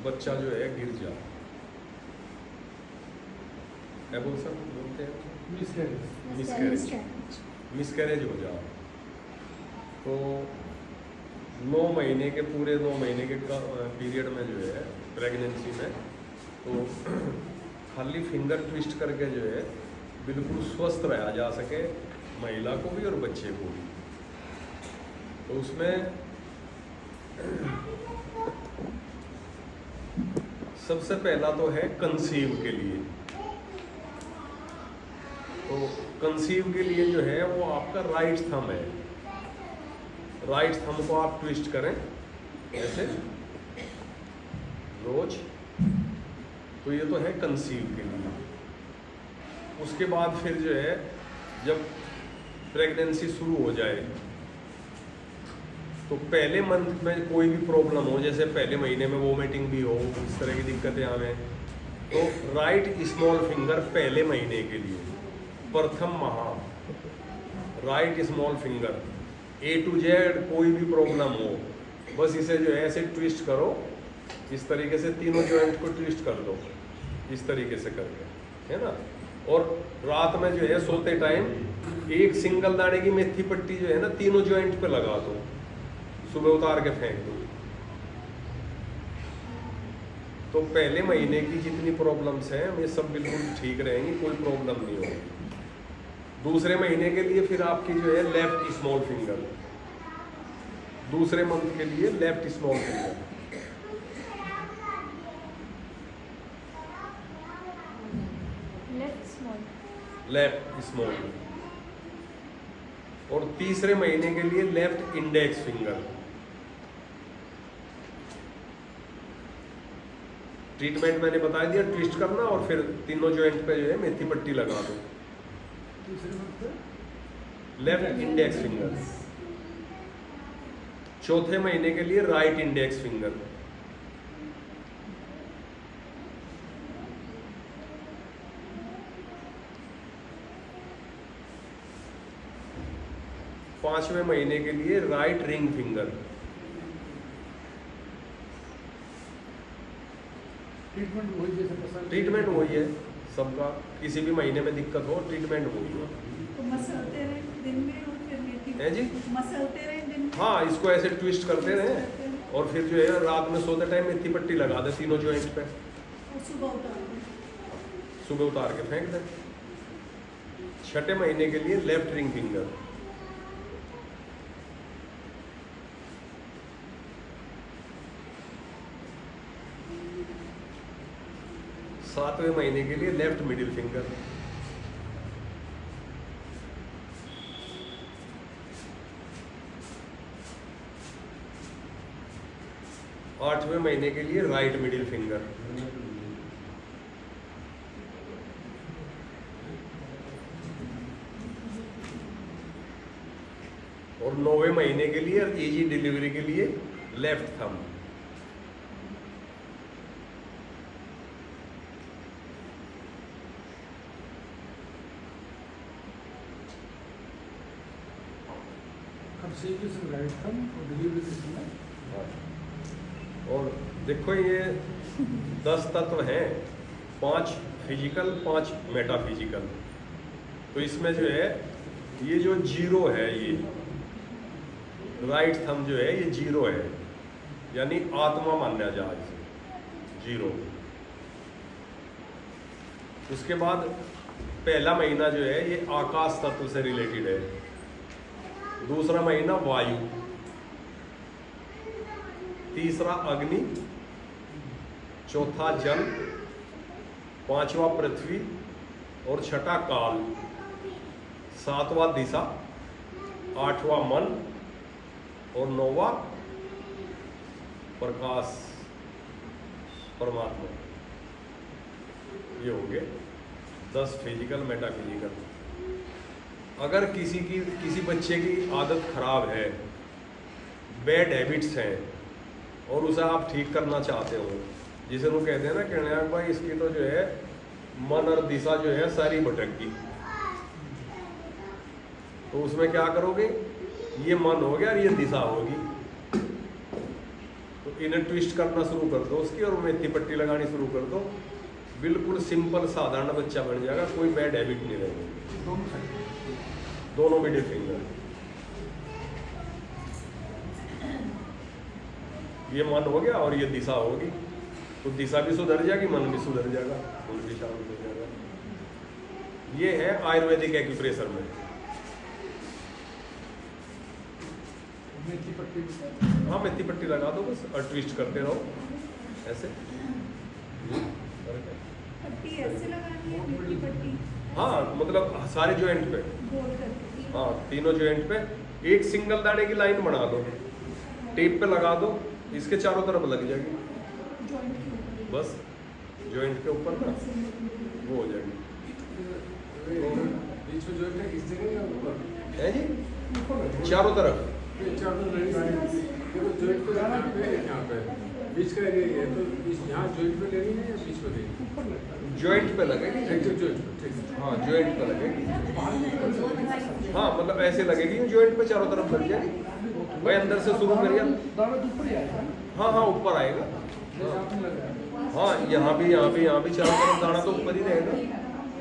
बच्चा जो है गिर जाए, एबॉर्शन बोलते हैं, मिसकैरेज हो जाए, तो 9 महीने के पूरे 9 महीने के पीरियड में जो है प्रेगनेंसी में, तो खाली फिंगर ट्विस्ट करके जो है बिल्कुल स्वस्थ रहा जा सके, महिला को भी और बच्चे को भी। तो उसमें सबसे पहला तो है कंसीव के लिए। तो कंसीव के लिए जो है वो आपका राइट थंब है, राइट थंब को आप ट्विस्ट करें ऐसे रोज, तो ये तो है कंसीव के लिए। उसके बाद फिर जो है जब प्रेगनेंसी शुरू हो जाए, तो पहले मंथ में कोई भी प्रॉब्लम हो, जैसे पहले महीने में वोमिटिंग भी हो, इस तरह की दिक्कतें आवे, तो राइट स्मॉल फिंगर पहले महीने के लिए, प्रथम माह, right small finger A to Z कोई भी प्रॉब्लम हो, बस इसे जो है ऐसे ट्विस्ट करो, इस तरीके से तीनों जॉइंट को ट्विस्ट कर दो, इस तरीके से करके, है ना। और रात में जो है सोते टाइम एक सिंगल दाने की मेथी पट्टी जो है ना तीनों जॉइंट पे लगा दो, सुबह उतार के फेंक दो। तो पहले महीने की जितनी प्रॉब्लम्स हैं ये सब बिल्कुल ठीक रहेंगी, कोई प्रॉब्लम नहीं होगी। दूसरे महीने के लिए फिर आपकी जो है लेफ्ट स्मॉल फिंगर, दूसरे मंथ के लिए left small finger, left small, और तीसरे महीने के लिए लेफ्ट इंडेक्स फिंगर। ट्रीटमेंट मैंने बता दिया, ट्विस्ट करना और फिर तीनों जॉइंट पे जो है मेथी पट्टी लगा दो, लेफ्ट इंडेक्स फिंगर। चौथे महीने के लिए राइट इंडेक्स फिंगर। पांचवें महीने के लिए राइट रिंग फिंगर। ट्रीटमेंट वही है सबका, किसी भी महीने में दिक्कत हो ट्रीटमेंट वही है। तो मसलते रहे दिन में और फिर मेथी है जी, मसलते रहे दिन में। हाँ इसको ऐसे ट्विस्ट करते रहे और फिर जो है रात में सोते टाइम मेथी पट्टी लगा दे तीनों जॉइंट पे, और सुबह उतार के फेंक दे। छठे महीने के लिए लेफ्ट रिंग फिंगर। सातवें महीने के लिए लेफ्ट मिडिल फिंगर। आठवें महीने के लिए राइट मिडिल फिंगर। और 9वें महीने के लिए इजी डिलीवरी के लिए लेफ्ट थंब। राइट थंब और डिलीवरी। और देखो ये 10 तत्व हैं, 5 फिजिकल 5 मेटाफिजिकल। तो इसमें जो है ये जो जीरो है, ये राइट थंब जो है ये जीरो है, यानी आत्मा माना जाए इसे जीरो। उसके बाद पहला महीना जो है ये आकाश तत्व से रिलेटेड है, दूसरा महीना वायु, तीसरा अग्नि, चौथा जल, पांचवा पृथ्वी और छठा काल, सातवां दिशा, आठवां मन और 9वां प्रकाश परमात्मा। ये हो गए 10 फिजिकल मेटाफिजिकल। अगर किसी बच्चे की आदत खराब है, बैड हैबिट्स हैं और उसे आप ठीक करना चाहते हो, जिसे वो कहते हैं ना कि भाई इसकी तो जो है मन और दिशा जो है सारी भटक गई, तो उसमें क्या करोगे, ये मन हो गया और ये दिशा होगी। तो इन्हें ट्विस्ट करना शुरू कर दो उसकी और मेथी पट्टी लगानी शुरू कर दो। बिल्कुल सिंपल साधारण बच्चा बन जाएगा, कोई बैड हैबिट नहीं रहेगी। दोनों साइड। दोनों मिडिल फिंगर। ये मन हो गया और ये दिशा होगी, तो दिशा भी सुधर जाएगी, मन भी सुधर जाएगा, मन भी शांत हो जाएगा। ये है आयुर्वेदिक एक्यूप्रेशर में। मेथी पट्टी भी सर। हाँ, मेथी पट्टी लगा दो बस और ट्विस्ट करते रहो ऐसे। पट्टी ऐसे लगानी है, मेथी पट्टी हाँ, मतलब सारे जॉइंट पे। गोल करके। हाँ, तीनों जॉइंट पे एक सिंगल दाने की लाइन बना लो, टेप पे लगा दो, इसके चारों तरफ लग जाएगी जॉइंट के ऊपर। बस। जॉइंट के ऊपर ना वो हो जाएगी। बीच में जॉइंट है, इस जगह या ऊपर? है जी, ऊपर लगे। चारों तरफ। ये चारों जॉइंट पे यहाँ पे यहाँ पे बीच का एरिया है, तो यहाँ जॉइंट पे लेनी है या बीच में लेनी है? ऊपर लगता है। जॉइंट पे लगेगी। जॉइंट पे, ठीक है। हाँ, जॉइंट पे लगेगी। बाहर निकल सकते हैं। हाँ, मतलब ऐसे लगेगी, जॉइंट पे चारों तरफ लग जाएगी। भाई अंदर से शुरू करिए। दाना तो ऊपर ही आएगा। हाँ हाँ, ऊपर आएगा। जैसे आपने लगाया। हाँ, यहाँ भी यहाँ भी यहाँ भी चारों तरफ दाना तो ऊपर ही रहेगा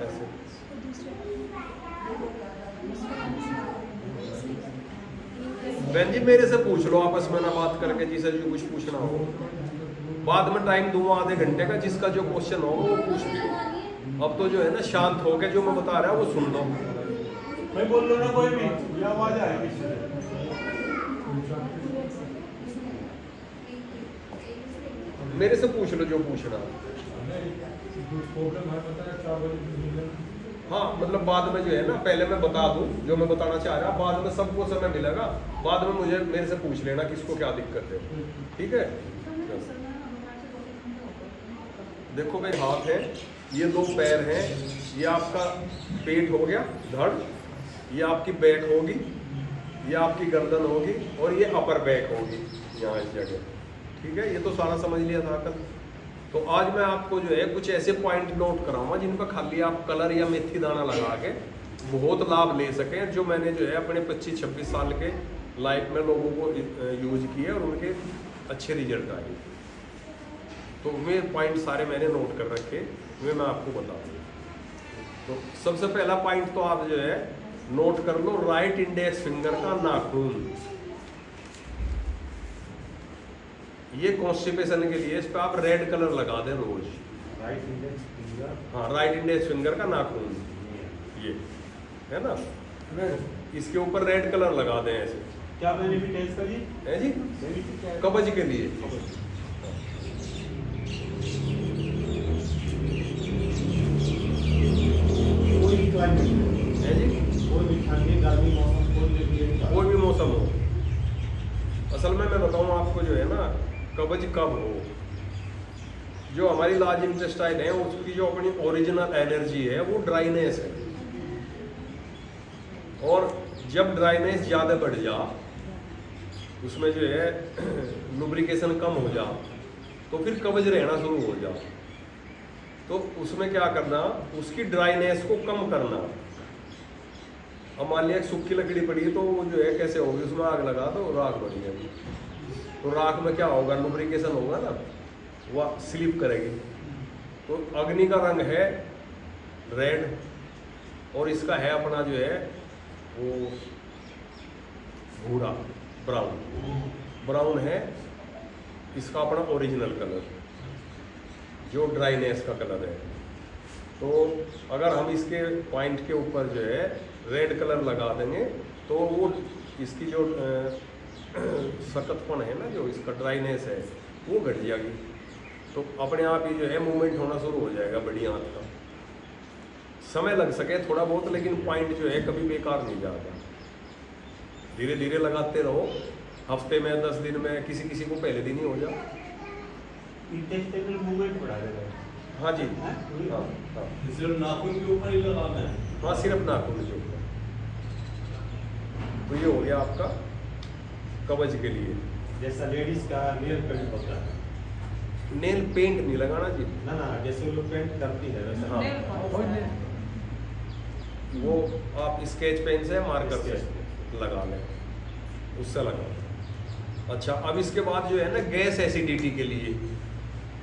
ऐसे। बहन जी मेरे से पूछ लो आपस में ना बात करके, जिसे जो कुछ पूछना हो। बाद में टाइम दूंगा आधे घंटे का, जिसका जो क्वेश्चन हो वो पूछ लियो। अब तो जो है ना शांत हो के जो मैं बता रहा हूँ वो सुन लो। मैं बोल लो ना कोई भी, ये आवाज आएगी इससे। मेरे से पूछ लो जो पूछना। प्रॉब्लम है पता है क्या बोले। हाँ, मतलब बाद में जो है ना, पहले मैं बता दूं जो मैं बताना चाह रहा, बाद में सबको समय मिलेगा, बाद में मुझे मेरे से पूछ लेना किसको क्या दिक्कत है। ठीक है, देखो भाई हाथ है, ये दो पैर हैं, ये आपका पेट हो गया, धड़, ये आपकी बैक होगी, ये आपकी गर्दन होगी और ये अपर बैक होगी यहाँ इस जगह। ठीक है, ये तो सारा समझ लिया था कल। तो आज मैं आपको जो है कुछ ऐसे पॉइंट नोट कराऊंगा जिन पर खाली आप कलर या मेथी दाना लगा के बहुत लाभ ले सकें, जो मैंने जो है अपने 25-26 साल के लाइफ में लोगों को यूज किए और उनके अच्छे रिजल्ट आए। तो वे पॉइंट सारे मैंने नोट कर रखे, वे मैं आपको बताऊंगा। तो सबसे पहला पॉइंट तो आप जो है नोट कर लो, राइट इंडेक्स फिंगर का नाखून। ये कॉन्स्टिपेशन के लिए इस पे आप रेड कलर लगा दें रोज। Right index finger. हाँ, राइट इंडेक्स फिंगर का नाखून ये है ना, इसके ऊपर रेड कलर लगा दें ऐसे। क्या बेनिफिट है इसका जी? है जी, बेनिफिट क्या है? कब्ज के लिए। कोई भी क्लाइमेट है जी, कोई भी ठंडी गर्मी मौसम कोई भी मौसम हो। असल में मैं बताऊं आपको जो है ना, कब्ज कब हो, जो हमारी लार्ज इंटेस्टाइन है उसकी जो अपनी ओरिजिनल एनर्जी है वो ड्राइनेस है, और जब ड्राइनेस ज़्यादा बढ़ जा, उसमें जो है लुब्रिकेशन कम हो जा, तो फिर कब्ज रहना शुरू हो जा। तो उसमें क्या करना, उसकी ड्राइनेस को कम करना। अब मान लिया सूखी लकड़ी पड़ी है तो वो जो है कैसे होगी, उसमें आग लगा दो, राख बन जाएगी। तो राख में क्या होगा, लुब्रिकेशन होगा ना, वह स्लिप करेगी। तो अग्नि का रंग है रेड, और इसका है अपना जो है वो भूरा, ब्राउन है इसका अपना ओरिजिनल कलर, जो ड्राइनेस का कलर है। तो अगर हम इसके पॉइंट के ऊपर जो है रेड कलर लगा देंगे तो वो इसकी जो सख्तपन है ना, जो इसका ड्राइनेस है वो घट जाएगी। तो अपने आप ही जो है मूवमेंट होना शुरू हो जाएगा बढ़िया हाथ का। समय लग सके थोड़ा बहुत, लेकिन पॉइंट जो है कभी बेकार नहीं जाता। धीरे धीरे लगाते रहो, हफ्ते में 10 दिन में, किसी किसी को पहले दिन ही हो जा। इंटेस्टाइनल मूवमेंट बढ़ा देगा। हाँ जी, हाँ हाँ सिर्फ नाखून के ऊपर ही लगाना है। हाँ, सिर्फ नाखून के ऊपर। तो ये हो गया आपका कब्ज के लिए। जैसा लेडीज का नेल पेंट होता है नेल पेंट नहीं लगाना जी, ना, जैसे वो लोग पेंट करती है वैसा। हाँ, वो आप स्केच पेन से मार्कर से लगा लें, उससे लगा। अच्छा, अब इसके बाद जो है ना गैस एसिडिटी के लिए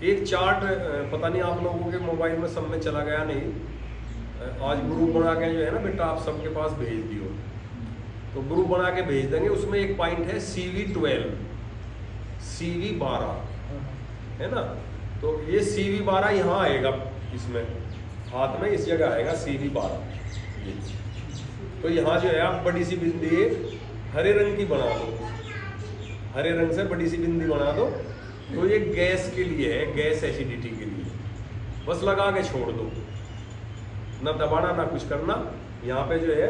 एक चार्ट, पता नहीं आप लोगों के मोबाइल में सब में चला गया नहीं, आज ग्रुप बना के जो है ना बेटा आप सबके पास भेज दियो, तो ग्रुप बना के भेज देंगे। उसमें एक पॉइंट है CV12 CV12 है ना, तो ये CV12 यहाँ आएगा, इसमें हाथ में इस जगह आएगा CV12। तो यहाँ जो है आप बड़ी सी बिंदी हरे रंग की बना दो, हरे रंग से बड़ी सी बिंदी बना दो, तो ये गैस के लिए है, गैस एसिडिटी के लिए। बस लगा के छोड़ दो, ना दबाना ना कुछ करना। यहाँ पे जो है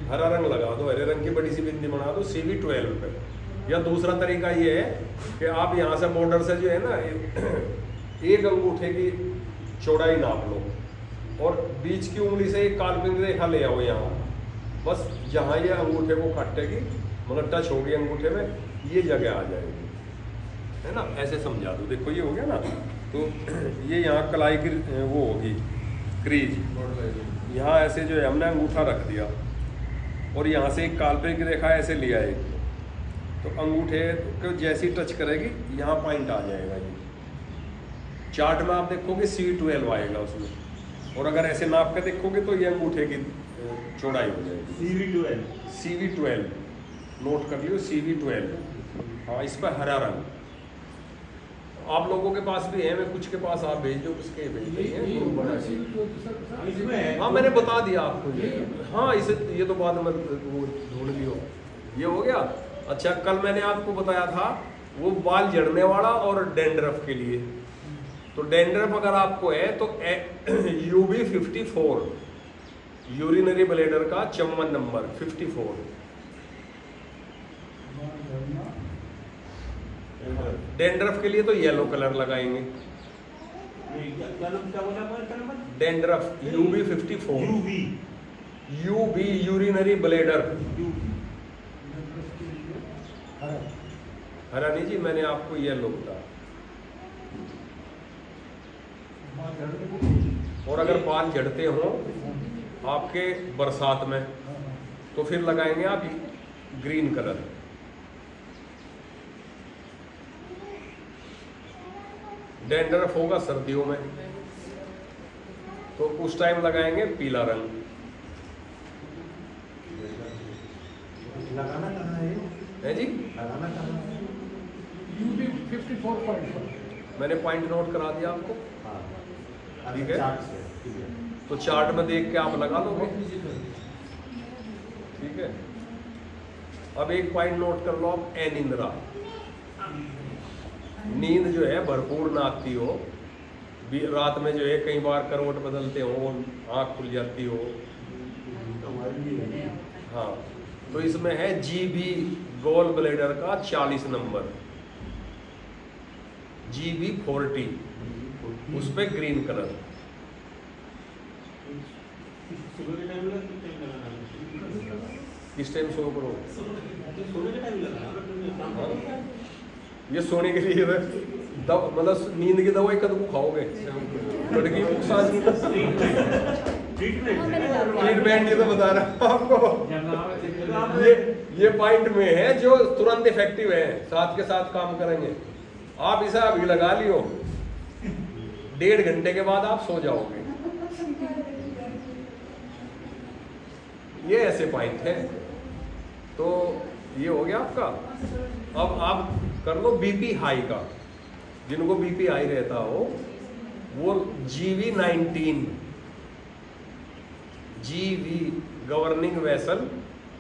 हरा रंग लगा दो, हरे रंग की बड़ी सी बिंदी बना दो CV12 पे। या दूसरा तरीका ये है कि आप यहाँ से बॉर्डर से जो है ना एक अंगूठे की चौड़ाई नाप लो और बीच की उंगली से एक काल्पनिक रेखा ले आओ यहाँ, बस जहाँ ये अंगूठे को काटेगी, मतलब टच होगी अंगूठे में, ये जगह आ जाएगी, है ना। ऐसे समझा दो, देखो ये हो गया ना, तो ये यहाँ कलाई की वो होगी क्रीज, यहाँ ऐसे जो है हमने अंगूठा रख दिया और यहाँ से एक काल्पनिक रेखा ऐसे लिया है, तो अंगूठे को जैसी टच करेगी यहाँ पॉइंट आ जाएगा। ये चार्ट में आप देखोगे CV12 आएगा उसमें, और अगर ऐसे नाप के देखोगे तो ये अंगूठे की चौड़ाई हो जाएगी CV12। नोट कर लियो CV12। हाँ, इस पर हरा रंग आप लोगों के पास भी है, मैं कुछ के पास आप भेज दो, किसके भेज देंगे। हाँ, मैंने बता दिया आपको ये। हाँ, इसे ये तो बाद में वो ढूंढ लियो, ये हो गया। अच्छा, कल मैंने आपको बताया था वो बाल झड़ने वाला और डैंड्रफ के लिए। तो डैंड्रफ अगर आपको है तो UB54 यूरिनरी ब्लैडर का चम्मन नंबर 54। डैंड्रफ के लिए तो येलो कलर लगाएंगे। Dandruff UB54 UB urinary bladder. हरा नहीं जी, मैंने आपको येलो बताया। और अगर बाल झड़ते हो आपके बरसात में तो फिर लगाएंगे आप ग्रीन कलर। डैंड्रफ होगा सर्दियों में तो उस टाइम लगाएंगे पीला रंग। लगाना कहाँ है जी? लगाना कहाँ है? UB54 पॉइंट मैंने पॉइंट नोट करा दिया आपको, हाँ, ठीक है? चार्ट से, ठीक है। तो चार्ट में देख के आप लगा लोगे, ठीक है। अब एक पॉइंट नोट कर लो आप, अनिद्रा। नींद जो है भरपूर ना आती हो, रात में जो है कई बार करवट बदलते हो, आँख खुल जाती हो, हाँ, तो इसमें है GB गोल ब्लैडर का 40 नंबर GB40, उस पे ग्रीन कलर। सुबह के टाइम लगा, किस टाइम लगाना? किस टाइम सो करो? सोने के टाइम लगाना। हाँ? ये सोने के लिए मतलब नींद की दवाई कद को खाओगे? लड़की ट्रीटमेंट ये तो बता रहा हूँ आपको। ये पॉइंट में है जो तुरंत इफेक्टिव है, साथ के साथ काम करेंगे। आप इसे अभी लगा लियो, 1.5 घंटे के बाद आप सो जाओगे। ये ऐसे पॉइंट है। तो ये हो गया आपका। अब आप कर लो BP हाई का। जिनको BP हाई रहता हो वो GV19 GV governing vessel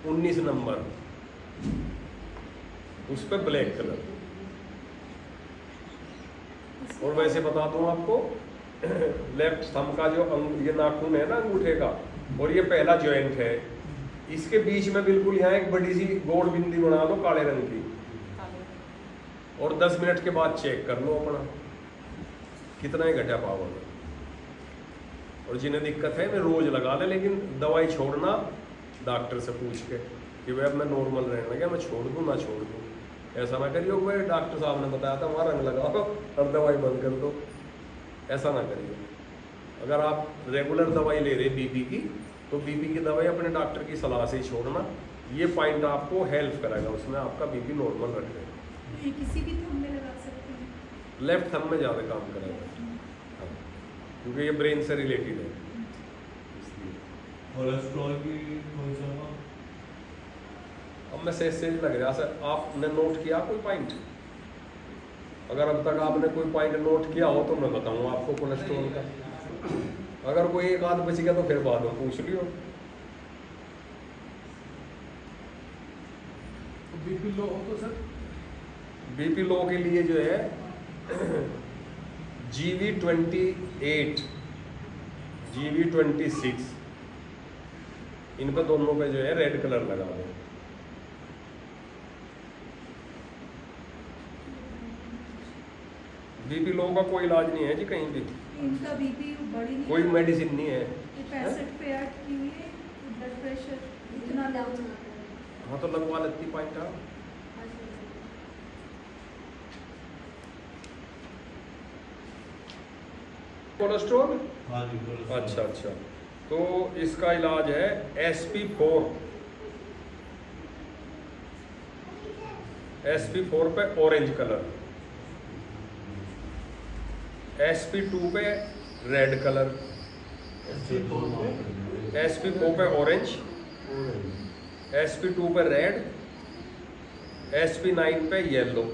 19 number, उस पर ब्लैक कलर। और वैसे बता दूं आपको, लेफ्ट थंब का जो ये नाखून है ना अंगूठे का, और ये पहला जॉइंट है, इसके बीच में बिल्कुल यहाँ एक बड़ी सी गोल बिंदी बना लो काले रंग की, और 10 मिनट के बाद चेक कर लो अपना कितना ही घटा पावर। और जिन्हें दिक्कत है मैं रोज लगा ले, लेकिन दवाई छोड़ना डॉक्टर से पूछ के कि भाई अब मैं नॉर्मल रहने लगा, मैं छोड़ दूँ ना छोड़ दूँ। ऐसा ना करियो भाई डॉक्टर साहब ने बताया था वहाँ रंग लगाओ और दवाई बंद कर दो, ऐसा ना करिए। अगर आप रेगुलर दवाई ले रहे BP की, तो BP की दवाई अपने डॉक्टर की सलाह से ही छोड़ना। ये पॉइंट आपको हेल्प करेगा उसमें, आपका BP नॉर्मल रखेगा। तो ये किसी भी थंब में लगा सकते हैं। लेफ्ट थंब में ज़्यादा काम करेगा, हाँ, क्योंकि ये ब्रेन से रिलेटेड है इसलिए। कोलेस्ट्रॉल की कोई सा अब मैं से लग रहा सर, आपने नोट किया कोई पॉइंट? अगर अब तक आपने कोई पॉइंट नोट किया हो तो मैं बताऊँ आपको कोलेस्ट्रॉल का। अगर कोई एक आध बच गया तो फिर बाद में पूछ लियो। बीपी लो हो तो सर बीपी लो के लिए जो है GV28, GV26, इन पे दोनों पे जो है रेड कलर लगा दो। बीपी लो का कोई इलाज नहीं है जी कहीं भी, इनका बीपी बढ़ी नहीं, कोई मेडिसिन नहीं है। 65 पे 8 की हुई है, ब्लड प्रेशर इतना लो। हाँ तो लगवा लेती पॉइंट आप। कोलेस्ट्रॉल, हाँ जी कोलेस्ट्रॉल। अच्छा अच्छा, तो इसका इलाज है SP4। SP4 पे ऑरेंज कलर, SP2 पे रेड कलर, SP4 पे ऑरेंज, SP2 पे रेड, SP9 पे येलो।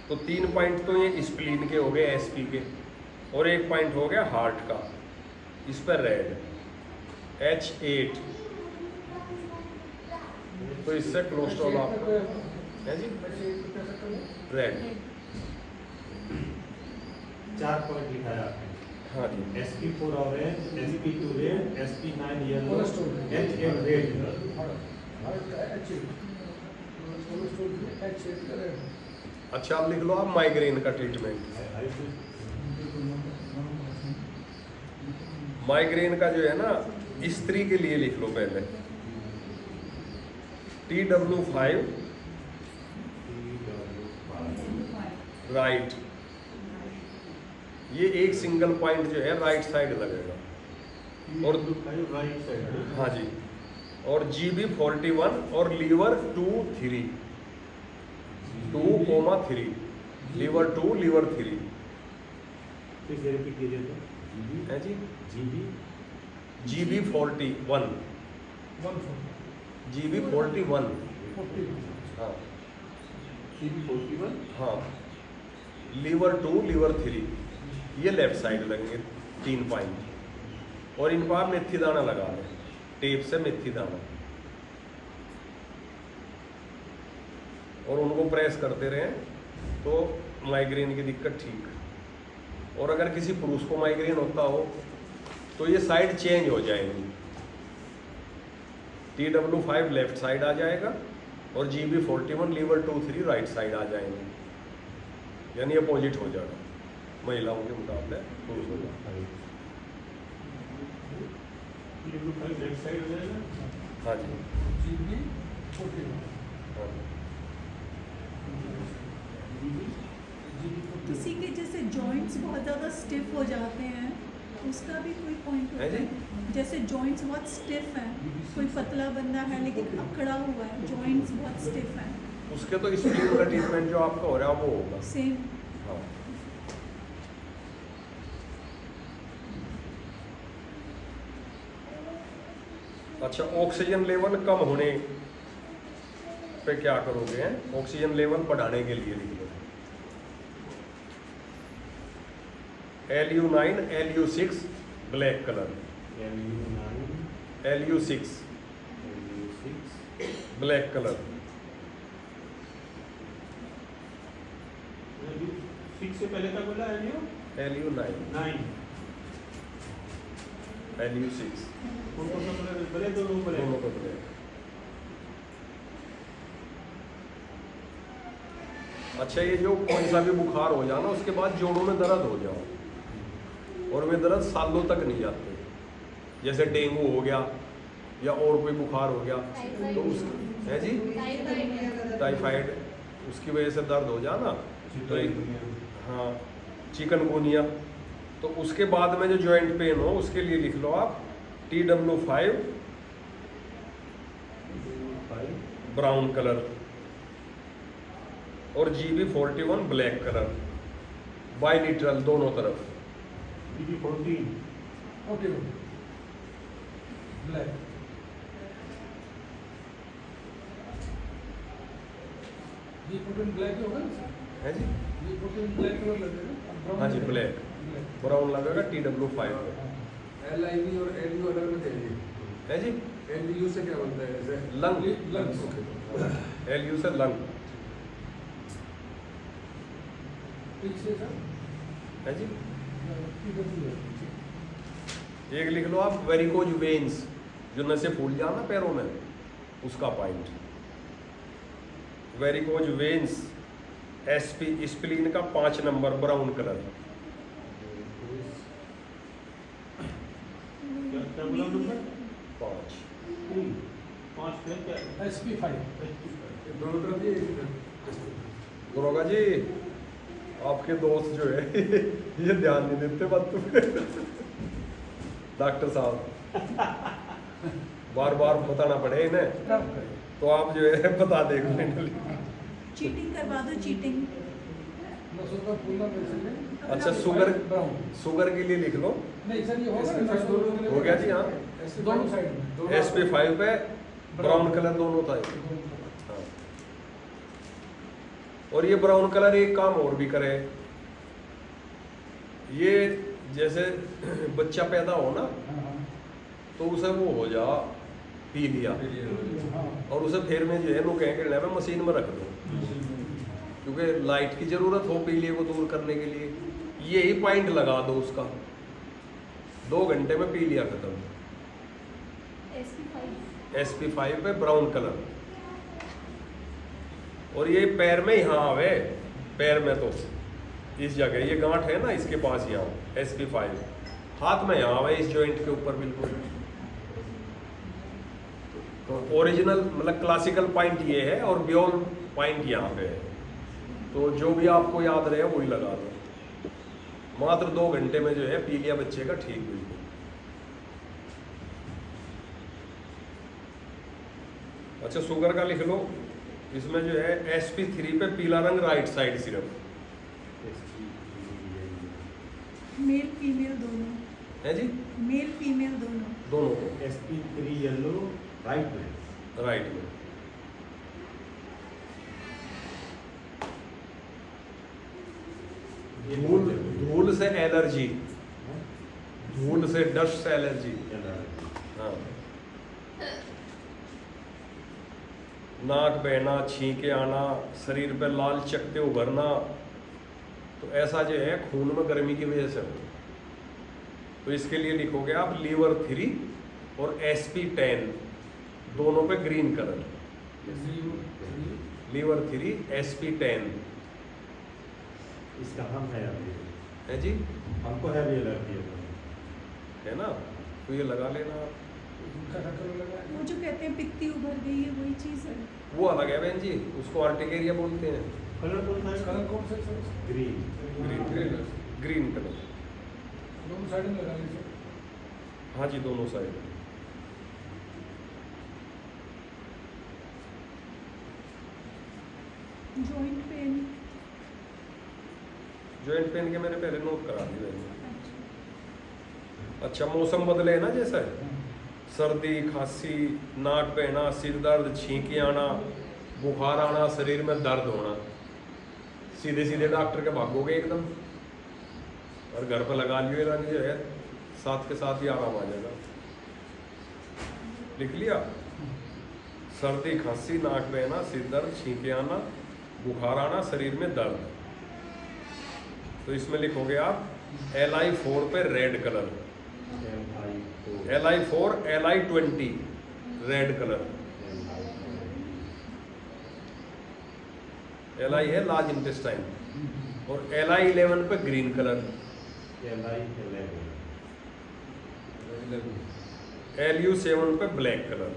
तो 3 पॉइंट तो ये स्प्लीन के हो गए SP के, और 1 पॉइंट हो गया हार्ट का, इस पर रेड H8। तो इससे कोलेस्ट्रॉल आपका है जी रेड। 4 पॉइंट लिखा है आपने। हाँ जी, SP4 orange, SP2 red, SP9 yellow, H8 red. अच्छा आप लिख लो आप माइग्रेन का ट्रीटमेंट। माइग्रेन का जो है ना, स्त्री के लिए लिख लो पहले TW5 राइट। ये एक सिंगल पॉइंट जो है राइट साइड लगेगा, और राइट साइड। हाँ जी, और GB41 और लीवर 2-3, 2,3, लीवर 2, लीवर 3 फिर से रिपीट कीजिए तो। है जी। GB GB41, GB41, हाँ CB41 हाँ, लीवर 2, लीवर 3, ये लेफ्ट साइड लगेंगे 3 पॉइंट। और इन पर आप मेथी दाना लगा लें, टेप से मेथी दाना, और उनको प्रेस करते रहें तो माइग्रेन की दिक्कत ठीक। और अगर किसी पुरुष को माइग्रेन होता हो तो ये साइड चेंज हो जाएगी, TW5 लेफ्ट साइड आ जाएगा और GB41 लीवर 2-3 राइट साइड आ जाएंगे, यानी अपोजिट हो जाएगा महिलाओं के मुकाबले पुरुषों का। लेफ्ट साइड हो जाएगा। हाँ जी, GB41 हाँ। किसी के जैसे जॉइंट्स बहुत ज़्यादा स्टिफ हो जाते हैं, उसका भी कोई पॉइंट होता है जी? है? जैसे जॉइंट्स बहुत स्टिफ हैं, कोई पतला बंदा है लेकिन अकड़ा हुआ है, जॉइंट्स बहुत स्टिफ हैं, उसके तो स्प्लीन का ट्रीटमेंट जो आपका हो रहा है वो होगा। सेम। हाँ, अच्छा, ऑक्सीजन लेवल कम होने पे क्या करोगे हैं? ऑक्सीजन लेवल बढ़ाने के लिए लिख लो LU9, LU6 black colour, LU6 black colour, 6 से पहले का बोला है LU9, 9। LU6 कौन कौन सा बोले? दोनों बोले। दोनों को ब्लैक। अच्छा, ये जो कोई सा भी बुखार हो जाना उसके बाद जोड़ों में दर्द हो जाओ, और वे दर्द सालों तक नहीं जाते, जैसे डेंगू हो गया या और कोई बुखार हो गया तो उस है जी टाइफाइड, उसकी वजह से दर्द हो जाना तो हाँ, चिकनगुनिया, तो उसके बाद में जो जॉइंट पेन हो उसके लिए लिख लो आप TW5 ब्राउन कलर, और GB41 ब्लैक कलर, बाइलिटरल दोनों तरफ। GB14 ओके ब्लैक ये फोटो ब्लैक होगा ना सर? है जी, ये फोटो ब्लैक कलर लगेगा। हाँ जी ब्लैक, ब्राउन लगेगा TW5 LIV और LU अलग में देंगे। है जी। LU से क्या बनता है ऐसे? Lung, lungs okay. LU से लंग, पीछे सर है जी। TW एक लिख लो आप, वेरिकोज वेन्स, जो नसें फूल जाना पैरों में, उसका point. Varicose veins SP spleen का 5 नंबर ब्राउन कलर। क्या बोला नंबर? 5 5 पे क्या? SP5 दोनों तरफ ये दरोगा जी, आपके दोस्त जो है ये ध्यान नहीं देते बात पे। डॉक्टर साहब बार बार बताना पड़े इन्हें, तो आप जो है बता देंगे। चीटिंग करवा दो, चीटिंग। नसों का फूलना वैसे नहीं। अच्छा शुगर, ब्राउन शुगर के लिए लिख लो। नहीं सर ये होगा ना हो गया जी, हाँ। दोनों साइड में SP5 पे ब्राउन कलर दोनों था। हाँ। और ये ब्राउन कलर एक काम और भी करे, ये जैसे बच्चा पैदा हो ना, तो उसे वो हो जा पी लिया, और उसे फिर में जो है नु कहेंगे मैं मशीन में रख दो, क्योंकि लाइट की जरूरत हो पीलिए को दूर करने के लिए। यही पॉइंट लगा दो उसका, 2 घंटे में पी लिया खत्म। SP5 पे ब्राउन कलर। और ये पैर में यहाँ आवे, पैर में तो इस जगह ये गांठ है ना इसके पास, यहाँ SP5 हाथ में यहाँ आवे, इस जॉइंट के ऊपर बिल्कुल। तो ओरिजिनल मतलब क्लासिकल पॉइंट ये है, और ब्योल पॉइंट यहाँ पे है। तो जो भी आपको याद रहे वही लगा दो। मात्र 2 घंटे में जो है पी लिया बच्चे का ठीक बिल्कुल। अच्छा शुगर का लिख लो, इसमें जो है SP3 पे पीला रंग राइट साइड सिर्फ, मेल फीमेल दोनों, है जी, मेल फीमेल दोनों। दोनों को SP3 येलो राइट में। राइट में। धूल से एलर्जी, धूल से डस्ट से एलर्जी। हाँ। नाक बहना, छींके आना, शरीर पे लाल चकत्ते उभरना, तो ऐसा जो है खून में गर्मी की वजह से हो। तो इसके लिए लिखोगे आप लीवर 3 और SP10 दोनों पे ग्रीन कलर। लीवर 3 SP10 इसका हम है अभी, है जी, हमको है भी एलर्जी है ना, तो ये लगा लेना। वो जो कहते हैं पित्ती उभर गई है, वही चीज़ है। वो अलग है बहन जी, उसको आर्टिकेरिया बोलते हैं। कलर कौन सा है? कलर कौन सा सर? ग्रीन। Green colour. दोनों साइड में लगा लीजिए। हाँ जी दोनों side. Joint pain. Joint pain के मैंने पहले नोट करा दिए। अच्छा मौसम बदले ना, जैसा सर्दी, खांसी, नाक बहना, सिर दर्द, छींके आना, बुखार आना, शरीर में दर्द होना, सीधे सीधे डॉक्टर के भागोगे एकदम, और घर पर लगा लियो इलाज जो है, साथ के साथ ही आराम आ जाएगा। लिख लिया? सर्दी, खांसी, नाक बहना, सिर दर्द, छींके आना, बुखार आना, शरीर में दर्द। तो इसमें लिखोगे आप LI4 पे red colour, LI4 LI20 red colour. LI है लार्ज इंटेस्टाइन, और LI11 पे ग्रीन कलर, LU7 पे ब्लैक कलर।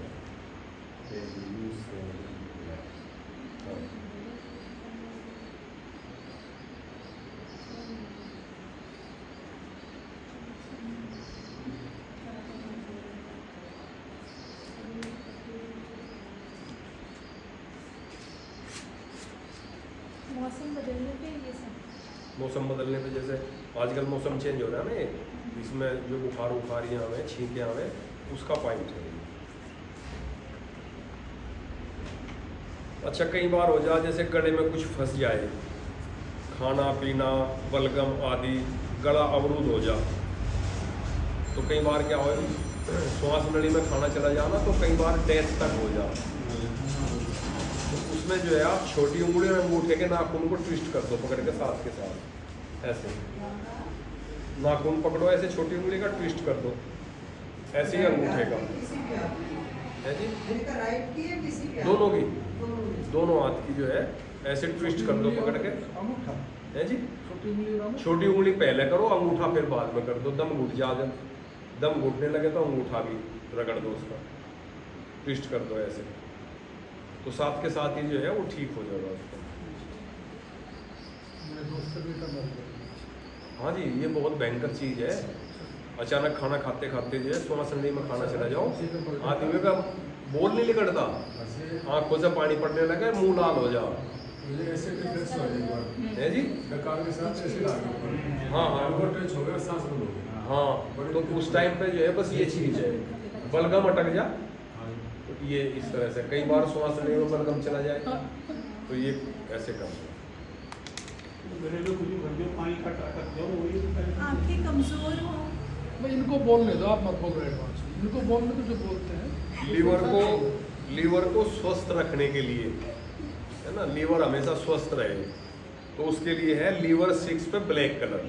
मौसम बदलने पे, जैसे आजकल मौसम चेंज हो रहा है ना, ये इसमें जो बुखार उखारियाँ हमें छींकें हमें, उसका पॉइंट है। अच्छा, कई बार हो जाए जैसे गले में कुछ फंस जाए, खाना पीना बलगम आदि गला अवरुद्ध हो जा, तो कई बार क्या हो, श्वास नली में खाना चला जाना, तो कई बार डेथ तक हो जा। तो उसमें जो है आप छोटी उंगली में अंगूठे के नाखून को ट्विस्ट कर दो पकड़ के साथ के साथ, ऐसे नाखून पकड़ो, ऐसे छोटी उंगली का ट्विस्ट कर दो, ऐसे ही अंगूठे का है जी, दोनों की, दोनों हाथ की जो है ऐसे ट्विस्ट कर दो पकड़ के, है जी। छोटी उंगली पहले करो, अंगूठा फिर बाद में कर दो। दम घुट जा, जब दम घुटने लगे तो अंगूठा भी रगड़ दो, उसका ट्विस्ट कर दो ऐसे, तो साथ के साथ ही जो है वो ठीक हो जाएगा उसका। हाँ जी, ये बहुत भयंकर चीज़ है। अचानक खाना खाते खाते जो है श्वास नली में खाना चला जाओ, आदमी का बोल नहीं निकलता, आंखों से पानी पड़ने लगे, मुंह लाल हो जाओ, ऐसे रिफ्लेक्स हो जाएगा है जी। डकार के साथ ऐसे लागू, हाँ हाँ वो टच हो गया, सांस बंद हो गई। हाँ, तो उस टाइम पे जो है बस ये चीज़ है, बलगम अटक जा, तो ये इस तरह से कई बार श्वास नली में बलगम चला जाए, तो ये ऐसे कर दो। घरेलू कुछ भर दो, पानी का टाका दो, वही आंखें कमजोर हो, भाई इनको बोलने दो, आप मत बोलो एडवांस, इनको बोलने तो जो बोलते हैं। लीवर को स्वस्थ रखने के लिए है ना, लीवर हमेशा स्वस्थ रहे, तो उसके लिए है लीवर 6 पे ब्लैक कलर।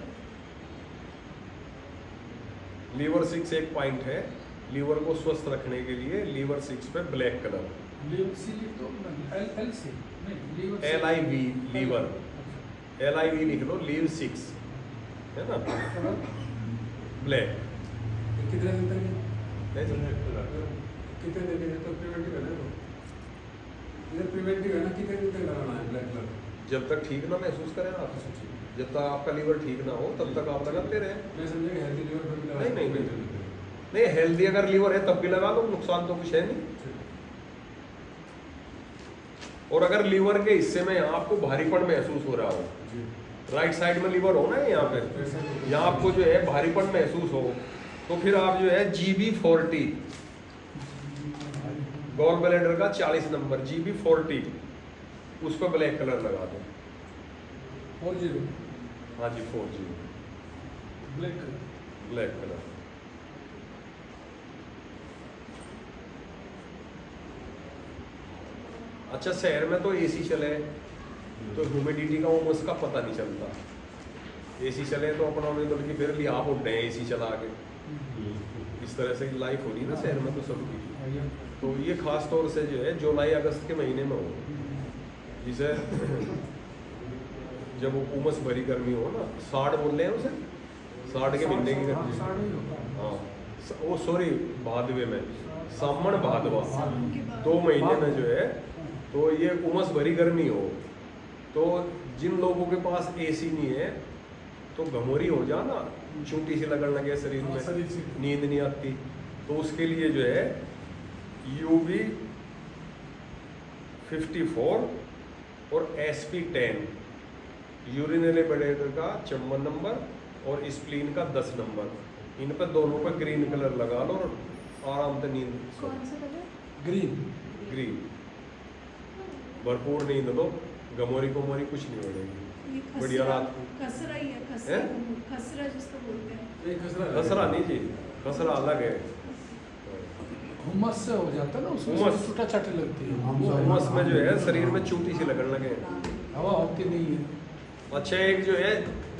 लीवर 6 एक पॉइंट है, लीवर को स्वस्थ रखने के लिए लीवर 6 पे black colour, LIV liver, LIV लिख लो, लीव 6 है ना, ब्लैक कितने दिन तक है जी। कितने दिन तक तो प्रिवेंटिव है ना, इधर प्रिवेंटिव है ना, कितने दिन तक लगाना है ब्लैक कलर? जब तक ठीक ना महसूस करें आप, जब तक आपका लीवर ठीक ना हो तब तक आप लगाते रहे। मैं समझा कि हेल्दी लीवर पर भी लगा नहीं, नहीं हेल्दी अगर लीवर है तब भी लगा लो, नुकसान तो कुछ है नहीं। और अगर लीवर के हिस्से में यहाँ आपको भारीपन महसूस हो रहा हो, राइट साइड में लीवर हो ना यहाँ पे, यहाँ आपको जो है भारीपन महसूस हो, तो फिर आप जो है GB40 गॉल ब्लैडर का 40 नंबर GB40 उस पर ब्लैक कलर लगा दो। 40 हाँ जी, 40 ब्लैक कलर। अच्छा, शहर में तो AC चले तो ह्यूमिडिटी का उमस का पता नहीं चलता, AC चले तो अपना उम्मीद की फिर लिहाफ उठे हैं AC चला के, इस तरह से लाइफ हो रही है ना शहर में तो सबकी। तो ये खास तौर से जो है जुलाई अगस्त के महीने में हो, जिसे जब वो उमस भरी गर्मी हो ना, 60 बोल रहे हैं उसे, 60 के महीने की गर्मी। हाँ, वो सॉरी भादवे में, सामण भादवा 2 महीने में जो है, तो ये उमस भरी गर्मी हो, तो जिन लोगों के पास AC नहीं है तो घमोरी हो जाना, चूंटी सी लगने लगे शरीर में, नींद नहीं आती, तो उसके लिए जो है UV 54 और SP10 यूरिनरी ब्लैडर का 54 नंबर और स्प्लीन का 10 नंबर, इन पर दोनों पर ग्रीन कलर लगा लो और आराम से नींद। कौन सा कलर? ग्रीन ग्रीन भरपूर नींद लो, गमोरी कोमोरी कुछ नहीं हो रही, ये बढ़िया रात को। खसरा ही है, खसरा जिसको बोलते हैं। खसरा नहीं जी, खसरा अलग है। हुमस से हो जाता है ना, उसमें हुमस। छूटा छाटी लगती है, उमस में जो है शरीर में चूटी सी लगने लगे। हवा होती नहीं है। अच्छा, एक जो है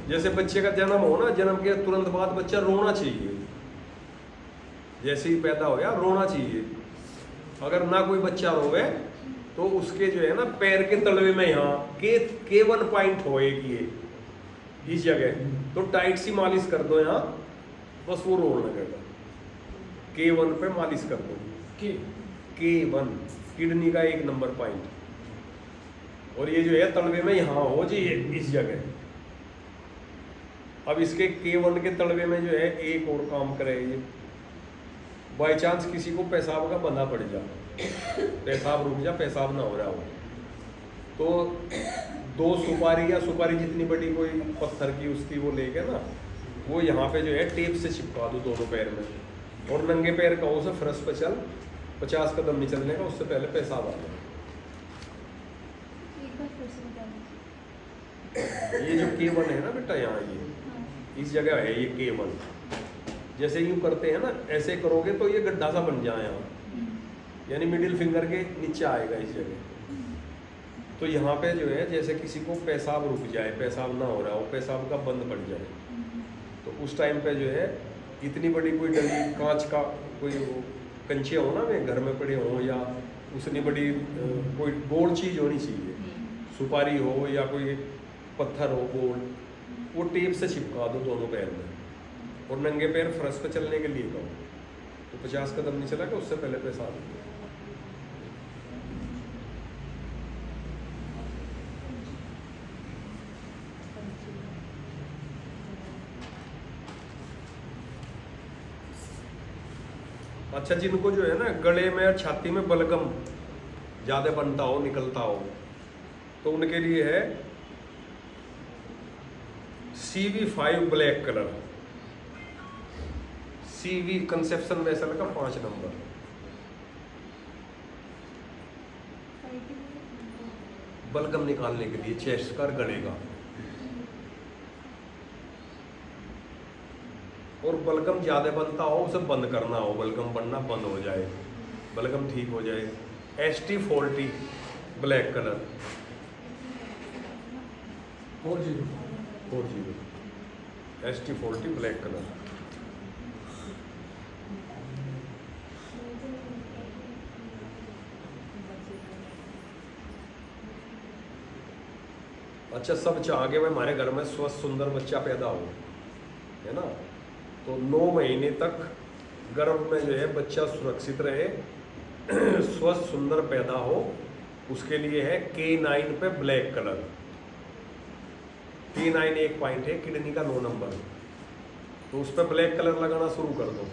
जैसे बच्चे का जन्म हो ना, जन्म के तुरंत बाद बच्चा रोना चाहिए, जैसे ही पैदा हो या रोना चाहिए। अगर ना कोई बच्चा रोवे तो उसके जो है ना पैर के तलवे में यहाँ K1 पॉइंट हो एक ये इस जगह, तो टाइट सी मालिश कर दो यहाँ, बस वो रोने लगेगा। K1 पे मालिश कर दो, K1 किडनी का 1 नंबर पॉइंट, और ये जो है तलवे में यहाँ हो जी, इस जगह। अब इसके K1 के तलवे में जो है एक और काम करे, ये बाई चांस किसी को पेशाब का बंधा पड़ जा, पेशाब रुक जा, पेशाब ना हो रहा हो, तो 2 सुपारी या सुपारी जितनी बड़ी कोई पत्थर की उसकी वो लेके ना, वो यहाँ पे जो है टेप से चिपका दो दोनों पैर में, और नंगे पैर कहो से फर्श पे चल, 50 कदम नहीं चलने का, उससे पहले पेशाब आ जाए। एक बार फिर से बता ये जो K1 है ना बेटा, यहाँ ये दीजिए। इस जगह है ये K1। जैसे यूँ करते हैं ना, ऐसे करोगे तो ये गड्ढा सा बन जाए यहाँ, यानी मिडिल फिंगर के नीचे आएगा इस जगह। तो यहाँ पे जो है जैसे किसी को पेशाब रुक जाए, पेशाब ना हो रहा हो, पेशाब का बंद पड़ जाए, तो उस टाइम पे जो है इतनी बड़ी कोई डली कांच का कोई वो कंचे हो ना, वे घर में पड़े हों, या उतनी बड़ी कोई गोल चीज़ होनी चाहिए, सुपारी हो या कोई पत्थर हो गोल, वो टेप से चिपका दो दोनों पैर में, और नंगे पैर फर्श पे चलने के लिए कहो, तो 50 कदम नहीं चला, उससे पहले पेशाब। अच्छा, जिनको जो है ना गले में और छाती में बलगम ज़्यादा बनता हो, निकलता हो, तो उनके लिए है CV5 black colour, CV conception vessel का 5 नंबर। बलगम निकालने के लिए चेस्ट का और गले का, और बलगम ज़्यादा बनता हो उसे बंद करना हो, बलगम बनना बंद हो जाए, बलगम ठीक हो जाए, ST40 black colour 40 ST40 black colour. अच्छा, सब चाहेंगे भाई हमारे घर में स्वस्थ सुंदर बच्चा पैदा हो, है ना, तो 9 महीने तक गर्भ में जो है बच्चा सुरक्षित रहे, स्वस्थ सुंदर पैदा हो, उसके लिए है K9 पे ब्लैक कलर। K9 एक पॉइंट है, किडनी का 9 नंबर, तो उस पर ब्लैक कलर लगाना शुरू कर दो।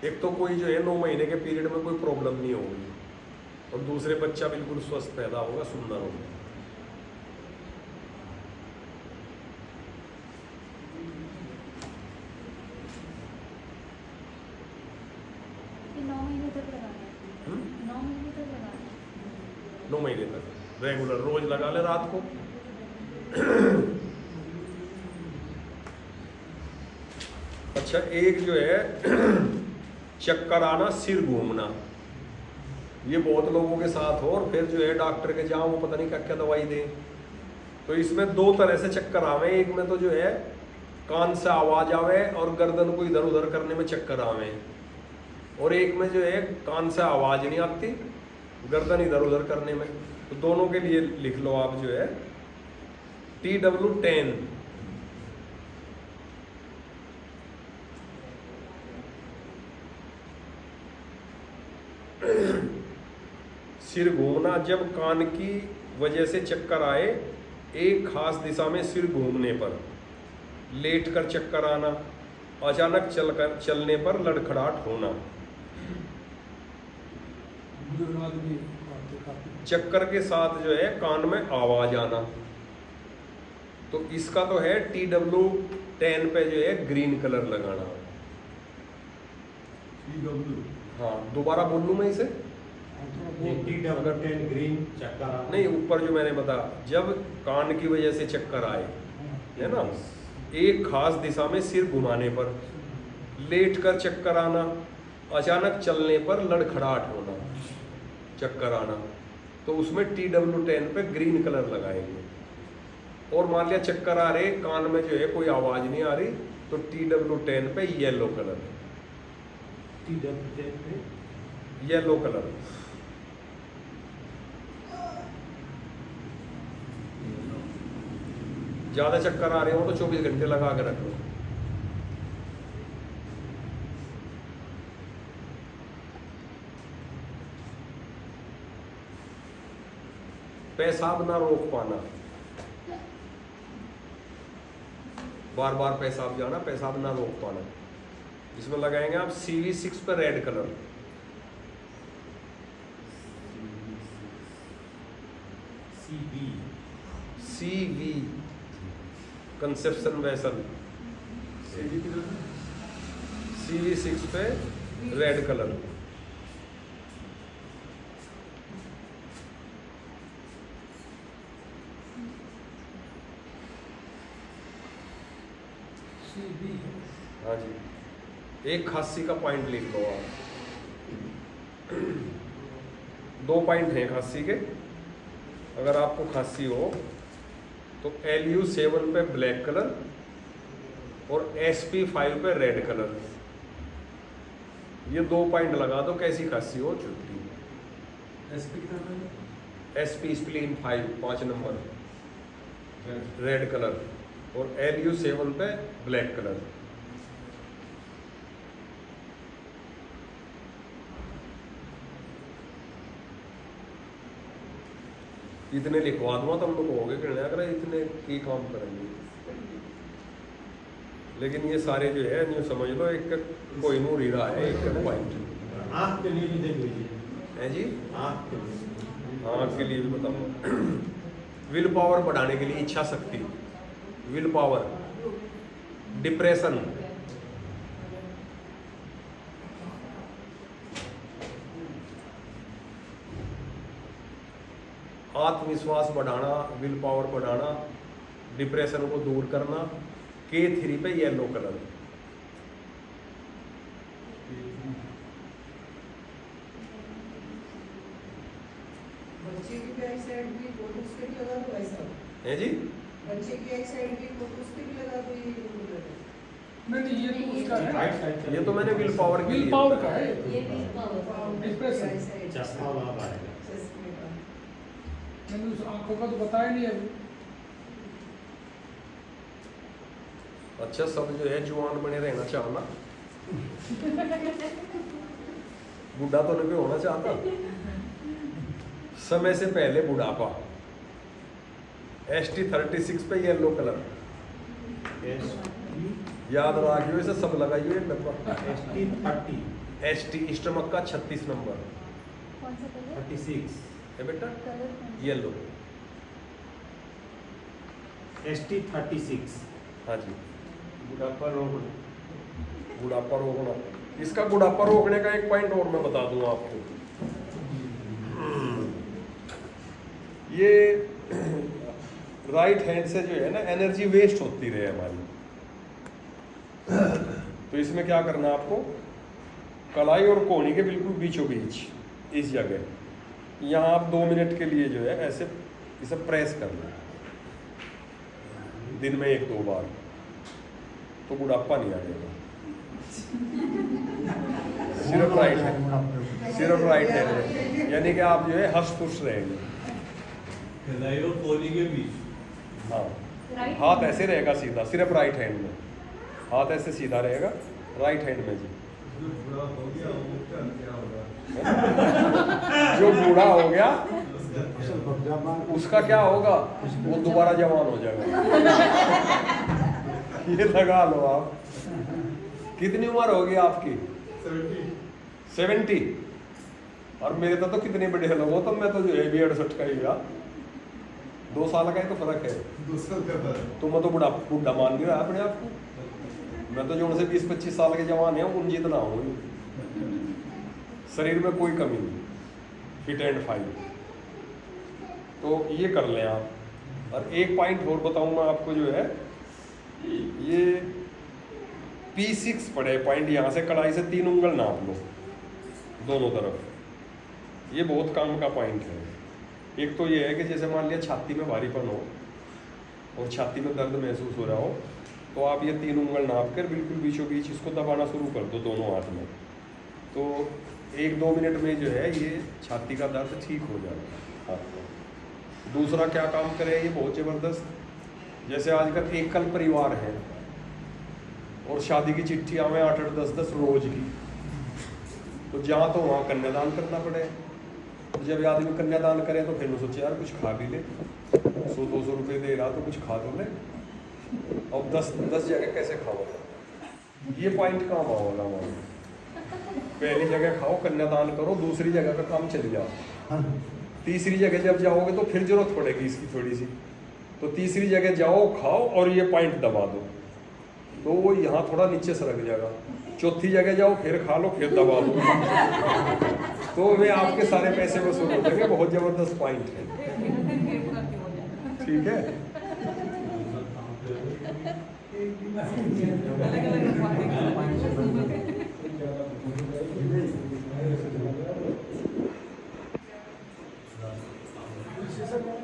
एक तो कोई जो है 9 महीने के पीरियड में कोई प्रॉब्लम नहीं होगी, और दूसरे बच्चा बिल्कुल स्वस्थ पैदा होगा, सुंदर होगा। ये 9 महीने तक लगाना है। 9 महीने तक लगाना है। 9 महीने तक रेगुलर रोज लगा ले रात को। अच्छा, एक जो है चक्कर आना, सिर घूमना, ये बहुत लोगों के साथ हो, और फिर जो है डॉक्टर के जाओ, वो पता नहीं क्या क्या दवाई दें। तो इसमें 2 तरह से चक्कर आवे, एक में तो जो है कान से आवाज आवे और गर्दन को इधर उधर करने में चक्कर आवे, और एक में जो है कान से आवाज नहीं आती, गर्दन इधर उधर करने में। तो दोनों के लिए लिख लो आप जो है TW10। सिर घूमना, जब कान की वजह से चक्कर आए, एक खास दिशा में सिर घूमने पर, लेट कर चक्कर आना, अचानक चलने पर लड़खड़ाहट होना, चक्कर के साथ जो है कान में आवाज आना। तो इसका तो है TW10 पे जो है ग्रीन कलर लगाना। हाँ, दोबारा बोल लूँ मैं इसे? TW10 ग्रीन चक्कर नहीं, ऊपर जो मैंने बताया, जब कान की वजह से चक्कर आए, है ना, एक खास दिशा में सिर घुमाने पर, लेट कर चक्कर आना, अचानक चलने पर लड़खड़ाहट होना, चक्कर आना, तो उसमें TW10 पे ग्रीन कलर लगाएंगे। और मान लिया चक्कर आ रहे, कान में जो है कोई आवाज़ नहीं आ रही, तो TW10 पे येलो कलर, TW10 पे येलो कलर। ज़्यादा चक्कर आ रहे हो तो 24 घंटे लगा के रख लो। पेशाब ना रोक पाना, बार बार पेशाब जाना, पेशाब ना रोक पाना, इसमें लगाएंगे आप CV6 पर red colour. CV conception vessel, सीधी किधर है? CV6 पे रेड कलर। हाँ जी, एक खांसी का पॉइंट लिख लो आप। 2 पॉइंट हैं खांसी के। अगर आपको खांसी हो तो LU7 पे ब्लैक कलर और SP5 पे रेड कलर, ये 2 पॉइंट लगा दो, कैसी खांसी हो छुट्टी। SP किधर है? SP spleen 5 number red colour और LU7 पे ब्लैक कलर। इतने लिखवा दूंगा तो हम लोग कहोगे कि नहीं अगर इतने की काम करेंगे, लेकिन ये सारे जो है न्यू समझ लो, एक कोई नूर हीरा है, एक पॉइंट आँख के लिए भी देख लीजिए, है जी। आँख के लिए। आँख के लिए भी बताऊँ। विल पावर बढ़ाने के लिए इच्छा शक्ति, विल पावर, डिप्रेशन, आत्मविश्वास बढ़ाना, विल पावर बढ़ाना, डिप्रेशन को दूर करना। K3 पे येलो कलर। बच्चे की बैक साइड भी फोटो स्टिक लगा दो ऐसा। है जी। बच्चे की एक साइड भी फोटो स्टिक लगा दो, ये नहीं ये तो उसका है, राइट साइड ये तो मैंने विल पावर के विल लिए पावर का है। ये भी पावर डिप्रेशन। चश्मा वहाँ आएगा। चश्मे का। मैंने उस आंखों का तो बताया नहीं अभी। अच्छा, सब जो है जवान बने रहना चाहना, बूढ़ा तो नहीं होना चाहता। समय से पहले बुढ़ापा। ST36 पे येलो कलर, याद रखियो, इसे सब लगाइए एक डब्बा। ST30, ST स्टमक का 36 नंबर कौन सा कलर? 36, है बेटा, कलर कौन सा? येलो। ST36, हाँ जी, बुढ़ापा रोग। बुढ़ापा रोकना। इसका बुढ़ापा रोकने का एक पॉइंट और मैं बता दूंगा आपको। ये राइट हैंड से जो है ना एनर्जी वेस्ट होती रहे हमारी, तो इसमें क्या करना आपको, कलाई और कोहनी के बिल्कुल बीचों बीच इस जगह, यहाँ आप 2 मिनट के लिए जो है ऐसे इसे प्रेस कर लें, दिन में 1-2 बार, तो बुढ़ापा नहीं आएगा। सिर्फ राइट हैंड, सिर्फ राइट हैंड में, यानी कि आप जो है हष्ट पुष्ट रहेंगे। कलाई और कोहनी के बीच। हाँ, हाथ ऐसे रहेगा सीधा, सिर्फ राइट हैंड में, हाथ ऐसे सीधा रहेगा राइट हैंड में जी। जो बूढ़ा हो गया उसका क्या होगा, वो दोबारा जवान हो जाएगा। ये लगा लो आप। कितनी उम्र होगी आपकी? 70। और मेरे तो कितने बड़े लोग हो, तो मैं तो जो है 68 का ही हुआ, 2 साल का ही तो फर्क है। तो मैं तो बुढ़ा मान नहीं रहा अपने आप को, मैं तो जो उनसे 20-25 साल के जवान है उन जितना हूँ, शरीर में कोई कमी नहीं, फिट एंड फाइन। तो ये कर लें आप। और एक पॉइंट और बताऊँ मैं आपको, जो है ये P6 पड़े पॉइंट, यहाँ से कलाई से 3 उंगल नाप लो दोनों तरफ, ये बहुत काम का पॉइंट है। एक तो ये है कि जैसे मान लिया छाती में भारीपन हो और छाती में दर्द महसूस हो रहा हो, तो आप ये 3 उंगल नाप कर बिल्कुल बीचों बीच इसको दबाना शुरू कर दो दोनों हाथ में, तो 1-2 मिनट में जो है ये छाती का दर्द ठीक हो जाएगा हाथ का। दूसरा क्या काम करे ये बहुत ज़बरदस्त, जैसे आजकल एकल परिवार है और शादी की चिट्ठी आवे 8-8, 10-10 रोज की, तो जहाँ तो वहाँ कन्यादान करना पड़े। तो जब आदमी कन्यादान करे तो फिर सोचे यार कुछ खा भी ले, 100-200 रुपये दे रहा तो कुछ खा तो ले, और 10 जगह कैसे खाओगे? ये पॉइंट काम होगा हमारा। पहली जगह खाओ, कन्यादान करो, दूसरी जगह का काम चल जाओ, तीसरी जगह जब जाओगे तो फिर जरूरत पड़ेगी इसकी थोड़ी सी, तो तीसरी जगह जाओ, खाओ और ये पॉइंट दबा दो, तो वो यहाँ थोड़ा नीचे सरक जाएगा। चौथी जगह जाओ, फिर खा लो, फिर दबा दो, तो वे आपके सारे पैसे वसूल हो जाएंगे। बहुत जबरदस्त पॉइंट है, ठीक है।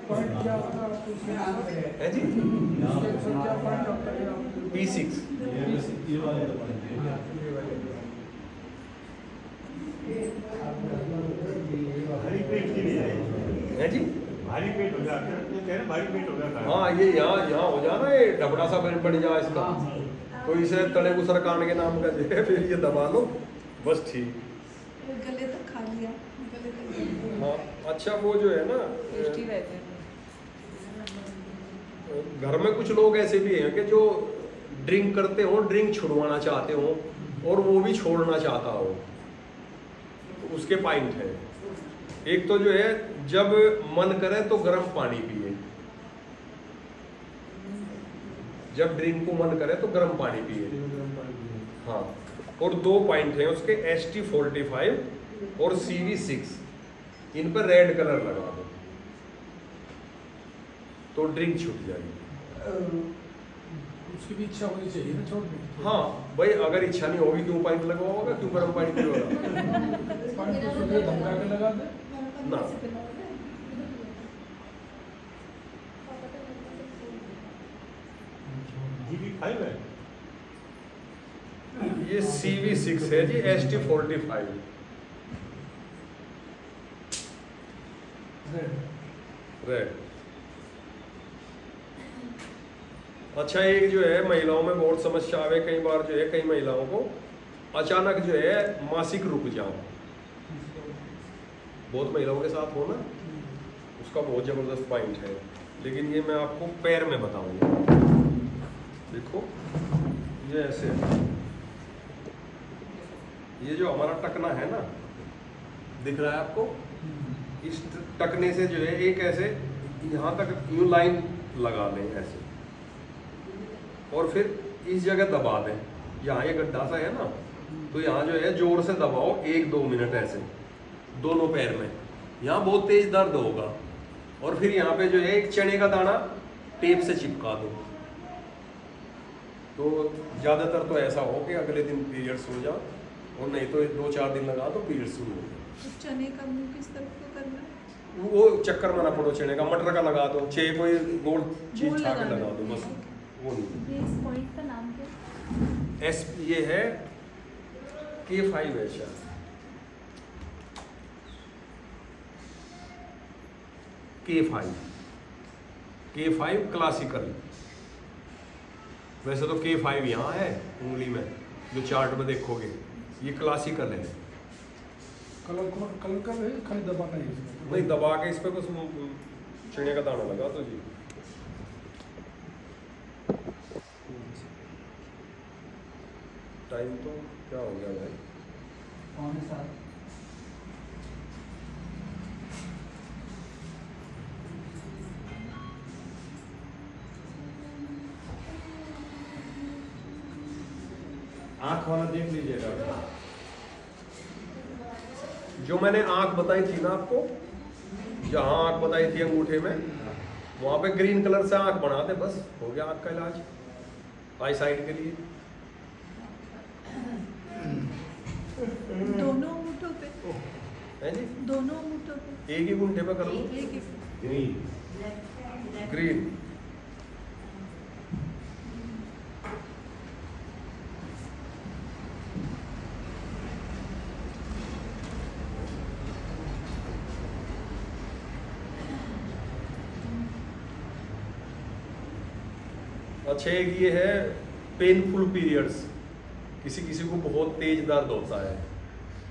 पॉइंट क्या होगा आपको इसमें? है जी, क्या पॉइंट आपका है? P6 ये वाले तो पॉइंट भारी पेट के लिए है जी। भारी पेट हो जाता है, ये कह रहे भारी पेट हो जाता है। हाँ, ये यहाँ हो जाना, ये डबड़ा सा बढ़ जा इसका, तो इसे तले को सरकाने के नाम का जो है, फिर ये दबा लो, बस ठीक। गले तक खा लिया, गले तक। हाँ, अच्छा वो जो है ना, टेस्टी रहते हैं। घर में कुछ लोग ऐसे भी हैं कि जो ड्रिंक करते हो, ड्रिंक छुड़वाना चाहते हो और वो भी छोड़ना चाहता हो, तो उसके पॉइंट है। एक तो जो है, जब मन करे तो गर्म पानी पिए, जब ड्रिंक को मन करे तो गर्म पानी पिए। हाँ, और 2 पॉइंट हैं उसके, ST45 और CV6, इन पर रेड कलर लगा दो तो ड्रिंक छूट जाएगी। उसकी भी इच्छा होनी चाहिए ना छोड़ने की। हाँ भाई, अगर इच्छा नहीं होगी क्यों पॉइंट लगवाओगे, क्यों गर्म पानी पियोगा? पानी तो सुबह धमका के लगा दे। ना, GB5 है। ये CV6 है जी, ST45 रेड। अच्छा, एक जो है महिलाओं में बहुत समस्या आवे कई बार, जो है कई महिलाओं को अचानक जो है मासिक रुक जाओ, बहुत महिलाओं के साथ हो ना, उसका बहुत जबरदस्त पॉइंट है। लेकिन ये मैं आपको पैर में बताऊंगा। देखो ये ऐसे, ये जो हमारा टकना है ना, दिख रहा है आपको, इस टकने से जो है एक ऐसे यहाँ तक यूं लाइन लगा लें ऐसे, और फिर इस जगह दबा दें। यहाँ ये गड्ढा सा है ना, तो यहाँ जो है जोर से दबाओ 1-2 मिनट ऐसे दोनों पैर में, यहाँ बहुत तेज दर्द होगा। और फिर यहाँ पे जो है एक चने का दाना टेप से चिपका दो, तो ज़्यादातर तो ऐसा हो कि अगले दिन पीरियड्स हो जाओ, और नहीं तो 2-4 दिन लगा तो पीरियड्स शुरू हो जाए। तो चने का मुंह किस तरफ को करना है? वो चक्कर में ना पड़ो, चने का, मटर का लगा दो, कोई गोल चीज गोल छा के लगा लगा दो। दो, बस वो नहीं। ये इस पॉइंट का नाम क्या है? ये है K5 है शायद, K5 क्लासिकल। वैसे तो K5 यहाँ है उंगली में, जो चार्ट में देखोगे, ये क्लासिकल है। कलर कर है, खाली दबाना है इसमें। नहीं, दबा के इस पे कुछ चने का दाना लगा दो जी। टाइम तो क्या हो गया भाई? 6:45। आँख वाला देख लीजिएगा। जो मैंने आंख बताई थी ना आपको, जहाँ आंख बताई थी अंगूठे में, वहाँ पे ग्रीन कलर से आंख बना दे, बस हो गया आंख का इलाज आई साइड के लिए। दोनों अंगूठों पे? है जी, दोनों अंगूठों पे एक ही घंटे पे कर लो एक ही। ग्रीन। अच्छा, एक ये है पेनफुल पीरियड्स, किसी किसी को बहुत तेज दर्द होता है,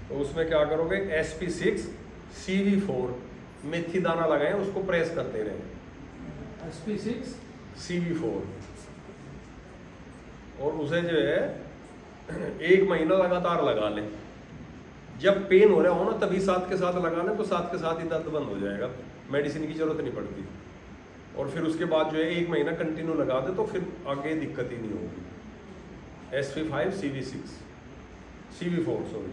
तो उसमें क्या करोगे, SP6 CV4 मेथी दाना लगाएं, उसको प्रेस करते रहें। SP6 CV4, और उसे जो है 1 महीना लगातार लगा लें। जब पेन हो रहा हो ना, तभी साथ के साथ लगा लें, तो साथ के साथ ही दर्द बंद हो जाएगा, मेडिसिन की जरूरत नहीं पड़ती। और फिर उसके बाद जो है 1 महीना कंटिन्यू लगा दे तो फिर आगे दिक्कत ही नहीं होगी। SP5 CV6 CV4 sorry.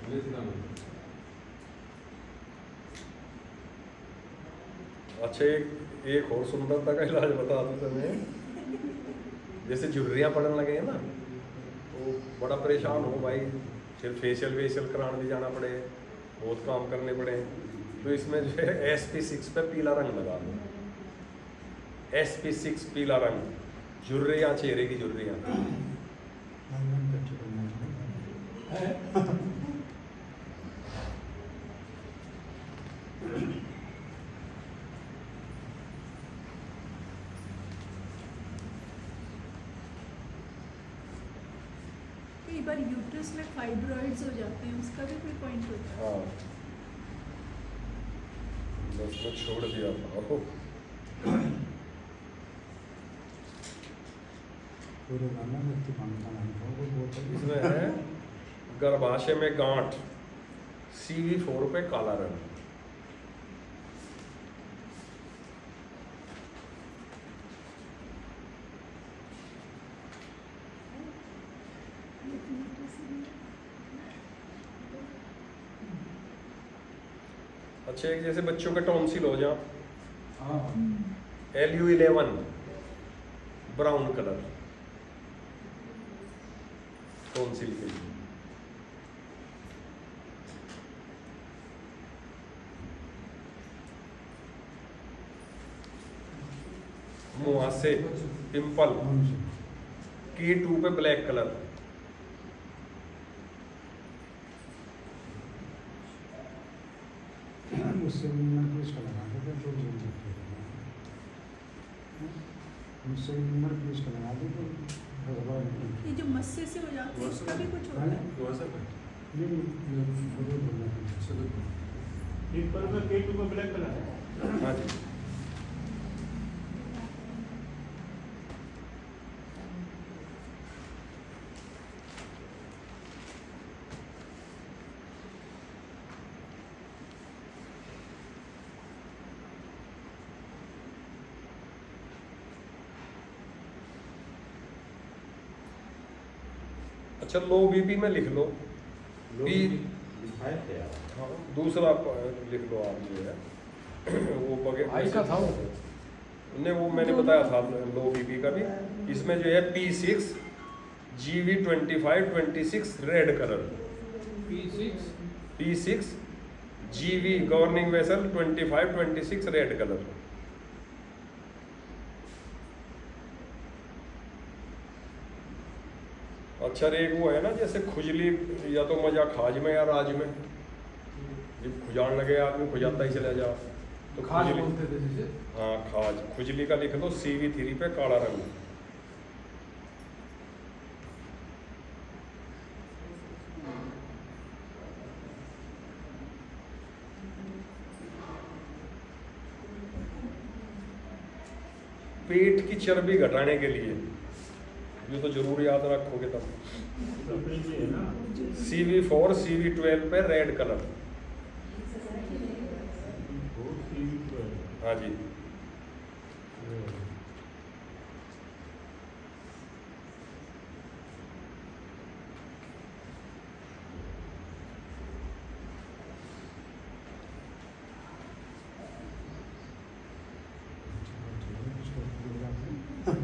ये सीधा मतलब अच्छा एक और सुंदरता का इलाज बता दूं तुम्हें। जैसे झुर्रियाँ पड़ने लगे हैं ना, तो बड़ा परेशान हो भाई, फिर फेशियल वेशियल कराने भी जाना पड़े, बहुत काम करने पड़े, तो इसमें जो है SP6 पे पीला रंग लगा दो। SP6 पीला रंग, झुर्रियाँ, चेहरे की झुर्रियाँ। कई बार यूट्रस में फाइब्रॉइड्स हो जाते हैं, उसका भी कोई पॉइंट होता है? हाँ, बस मैं छोड़ दिया था। ओहो, इसमें है गर्भाशय में गांठ, CV4 पे काला रंग। अच्छा, एक जैसे बच्चों के टॉन्सिल हो जा, LU11 ब्राउन कलर टॉन्सिल के लिए। मुहासे, पिंपल, K2 पे ब्लैक कलर। ये जो मस्से से हो जाते हैं, उसका भी कुछ होता है? एक पर में K2 में ब्लैक कलर है। हाँ जी। अच्छा, लो बीपी में लिख लो। लोग बी दिखाए थे यार। हाँ, दूसरा लिख लो आप जो है वो बगैर आई का था वो। नहीं, वो मैंने बताया था लो बीपी का भी। इसमें जो है P6 GV2526 red colour, P6 GV governing vessel 2526 red colour. अच्छा, एक वो है ना जैसे खुजली, या तो मजा खाज में या राज में, जब खुजान लगे आदमी खुजाता ही चला जा, तो खाज खुजली। बोलते थे जिसे। हाँ, खाज, खुजली का लिख लो CV3 पे काला रंग। पेट की चर्बी घटाने के लिए, ये तो जरूर याद रखोगे तब। अपनी भी है ना। CV4 CV12 पे रेड कलर। हाँ जी।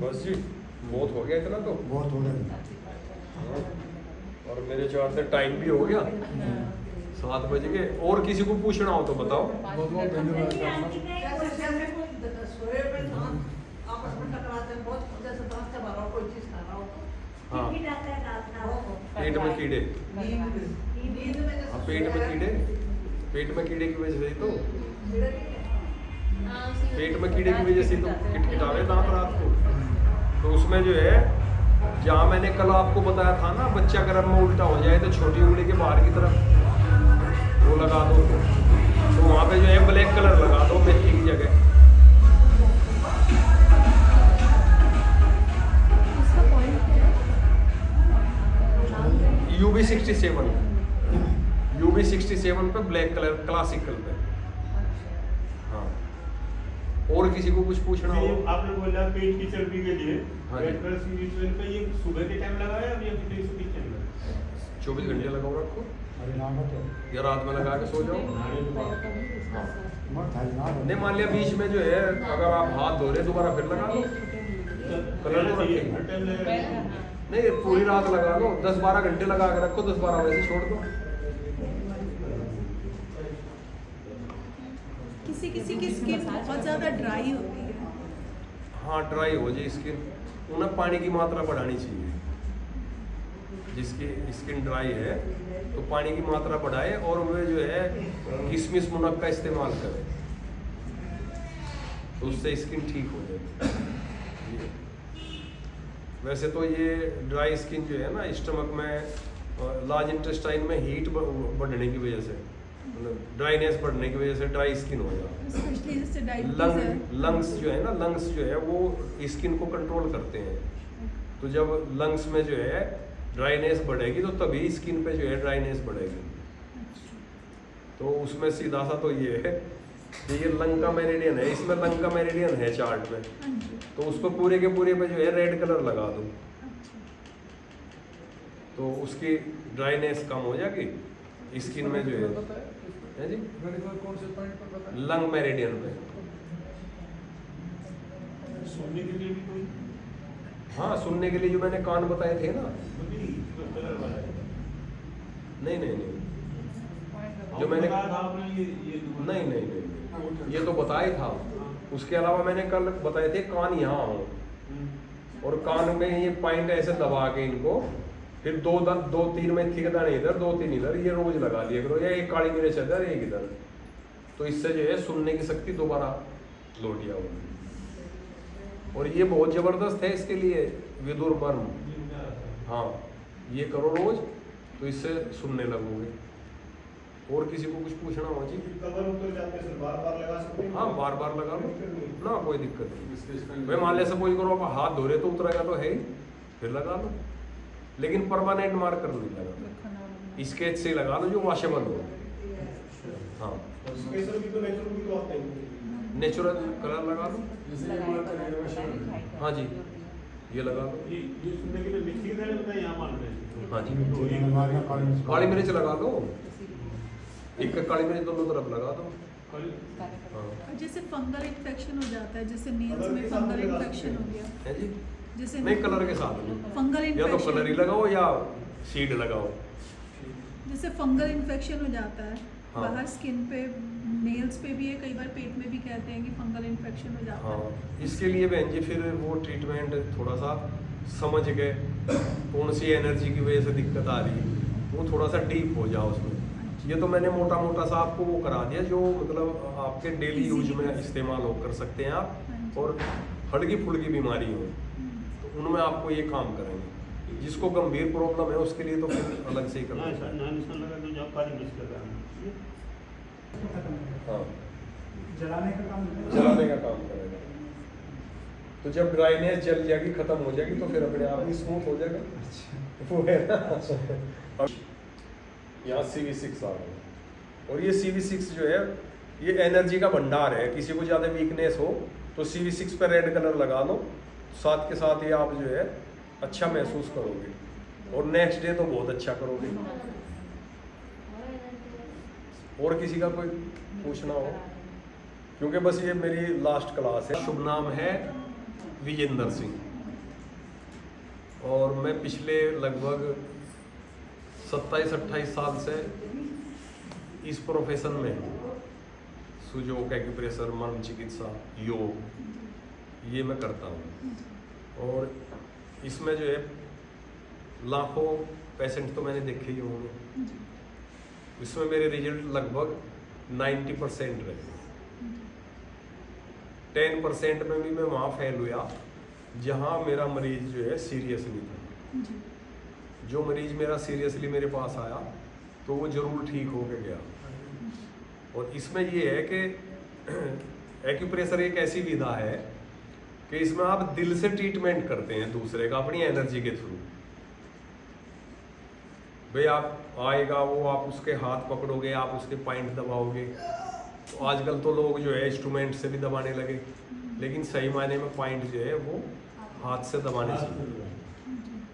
बस जी, बहुत हो गया इतना तो। बहुत हो गया। हाँ, और मेरे ख्याल से टाइम भी हो गया, 7 बज गए। और किसी को पूछना हो तो बताओ। बहुत बहुत धन्यवाद डॉक्टर साहब। जैसे जैसे कोई सोए पे दांत आपस में टकराते हैं, बहुत जैसे दांत चबा रहा हो, कोई चीज खा रहा हो तो हाँ, वो पेट में कीड़े। नींद में जैसे हाँ, पेट में कीड़े, पेट में कीड़े की वजह से तो, पेट में कीड़े की वजह से तो किटकिटावे दांत रात को। तो उसमें जो है, जहाँ मैंने कल आपको बताया था ना, बच्चा गर्म में उल्टा हो जाए तो छोटी उंगली के बाहर की तरफ वो लगा दो, तो वहाँ पे जो है ब्लैक कलर लगा दो मेथी की जगह। उसका पॉइंट क्या है? UB67 पे ब्लैक कलर क्लासिकल पे। हाँ, और किसी को कुछ पूछना हो? ये आपने बोला पेट की चर्बी के लिए हाँ जी। रेड क्रॉस रिचुअल पे ये सुबह के टाइम लगाया या कितने से कितने टाइम लगाया? 24 घंटे लगाओ रखो या रात में लगा के सो जाओ। नहीं मान लिया बीच में जो है अगर आप हाथ धो रहे दोबारा फिर लगा लो, कलर तो रखेंगे। हर टाइम लगा नहीं पूरी रात लगा लो, 10-12 घंटे लगा के रखो, 10-12 वैसे छोड़ दो। किसी किसी की स्किन बहुत ज़्यादा ड्राई होती है। हाँ ड्राई हो जाए स्किन, उन्हें पानी की मात्रा बढ़ानी चाहिए। जिसकी स्किन ड्राई है तो पानी की मात्रा बढ़ाए और वे जो है किशमिश मुनक्का का इस्तेमाल करें, तो उससे स्किन ठीक हो जाए। वैसे तो ये ड्राई स्किन जो है ना, स्टमक में लार्ज इंटेस्टाइन में हीट बढ़ने की वजह से, मतलब ड्राइनेस बढ़ने की वजह से ड्राई स्किन हो जाती है। स्पेशली जैसे डायबिटीज है। लंग्स जो है ना, लंग्स जो है वो स्किन को कंट्रोल करते हैं। तो जब लंग्स में जो है ड्राइनेस बढ़ेगी तो तभी स्किन पे जो है ड्राइनेस बढ़ेगी। तो उसमें सीधा सा तो ये है कि ये लंग का मेरिडियन है, इसमें लंग का मेरिडियन है चार्ट में, हाँ जी। तो उसको पूरे के पूरे पे जो है रेड कलर लगा दो, तो उसकी ड्राइनेस कम हो जाएगी स्किन में जो है जी। कौन से पॉइंट पर बताएं? लंग मेरिडियन पे। सोने के लिए भी कोई हाँ सुनने के लिए जो मैंने कान बताए थे ना, कलर वाला है? नहीं नहीं नहीं जो मैंने बताया था आपने ये नहीं नहीं नहीं ये तो बताया था। उसके अलावा मैंने कल बताए थे कान यहाँ हो, और कान में ये पॉइंट ऐसे दबा के इनको फिर 2-3 मेथी के दाने इधर 2-3 इधर, ये रोज लगा लिया करो, या एक काली मिर्च इधर एक इधर, तो इससे जो है सुनने की शक्ति दोबारा लौट जाओगी। और ये बहुत जबरदस्त है इसके लिए विदुर मर्म। हाँ ये करो रोज, तो इससे सुनने लगोगे। और किसी को कुछ पूछना हो जी? कवर उतर जाते हैं बार-बार लगा सकते हैं? हाँ बार बार लगा लो ना, कोई दिक्कत नहीं। भाई मान लिया सपोज करो आप हाथ धो रहे तो उतरेगा तो है ही, फिर लगा लो, लेकिन परमानेंट मार्कर नहीं लगाना, स्केच से लगा लो जो वॉशेबल हो। हाँ स्पेशल भी तो नेचुरल भी तो आते हैं। नेचुरल कलर लगा लो। जैसे ये मार्कर है वैसे हाँ जी ये लगा लो। ये सुनने के लिए मिर्ची के दाने बताए यहाँ मान रहे हैं। हाँ जी काली मिर्च लगा लो, एक काली मिर्च दोनों तरफ लगा दो। हाँ और जैसे फंगल इन्फेक्शन हो जाता है, जैसे नेल्स में फंगल इन्फेक्शन हो गया, है जी। जैसे नहीं कलर के साथ में, फंगल या तो कलर ही इन्फेक्शन, लगाओ या सीड लगाओ। जैसे फंगल इन्फेक्शन हो जाता है हाँ। बाहर स्किन पे, नेल्स पे भी है, कई बार पेट में भी कहते हैं कि फंगल इन्फेक्शन हो जाता है। हाँ इसके लिए बहन जी फिर वो ट्रीटमेंट थोड़ा सा समझ गए कौन सी एनर्जी की वजह से दिक्कत आ रही है, वो थोड़ा सा डीप हो जाओ उसमें। ये तो मैंने मोटा मोटा सा आपको वो करा दिया जो मतलब आपके डेली यूज में इस्तेमाल हो कर सकते हैं आप, और हल्की फुल्की बीमारी हो तो उनमें आपको ये काम करेंगे। जिसको गंभीर प्रॉब्लम है उसके लिए तो फिर अलग से ही करना है। निशान लगा तो जब काली मिर्च लगाना। हाँ जलाने का काम जलाने का काम करेगा। तो जब ड्राइनेस जल जाएगी खत्म हो जाएगी तो फिर अपने आप ही स्मूथ हो जाएगा, वो है ना। अब यहाँ CV6 आ गया, और ये CV6 जो है ये एनर्जी का भंडार है। किसी को ज़्यादा वीकनेस हो तो CV6 पे रेड कलर लगा लो, साथ के साथ ही आप जो है अच्छा महसूस करोगे, और नेक्स्ट डे तो बहुत अच्छा करोगे। और किसी का कोई पूछना हो? क्योंकि बस ये मेरी लास्ट क्लास है। शुभ नाम है विजेंद्र सिंह, और मैं पिछले लगभग 27-28 साल से इस प्रोफेशन में हूँ। सुजोग, एक्यूप्रेशर, मन चिकित्सा, योग ये मैं करता हूँ, और इसमें जो है लाखों पेशेंट तो मैंने देखे ही होंगे। इसमें मेरे रिजल्ट लगभग 90% रहे। 10% में भी मैं वहाँ फेल हुआ जहाँ मेरा मरीज जो है सीरियसली था। जो मरीज मेरा सीरियसली मेरे पास आया तो वो ज़रूर ठीक होके गया। और इसमें ये है कि एक्यूप्रेशर एक ऐसी विधा है कि इसमें आप दिल से ट्रीटमेंट करते हैं दूसरे का अपनी एनर्जी के थ्रू। भाई आप आएगा वो, आप उसके हाथ पकड़ोगे, आप उसके पॉइंट दबाओगे, तो आजकल तो लोग जो है इंस्ट्रूमेंट से भी दबाने लगे, लेकिन सही मायने में पॉइंट जो है वो हाथ से दबाने चाहिए।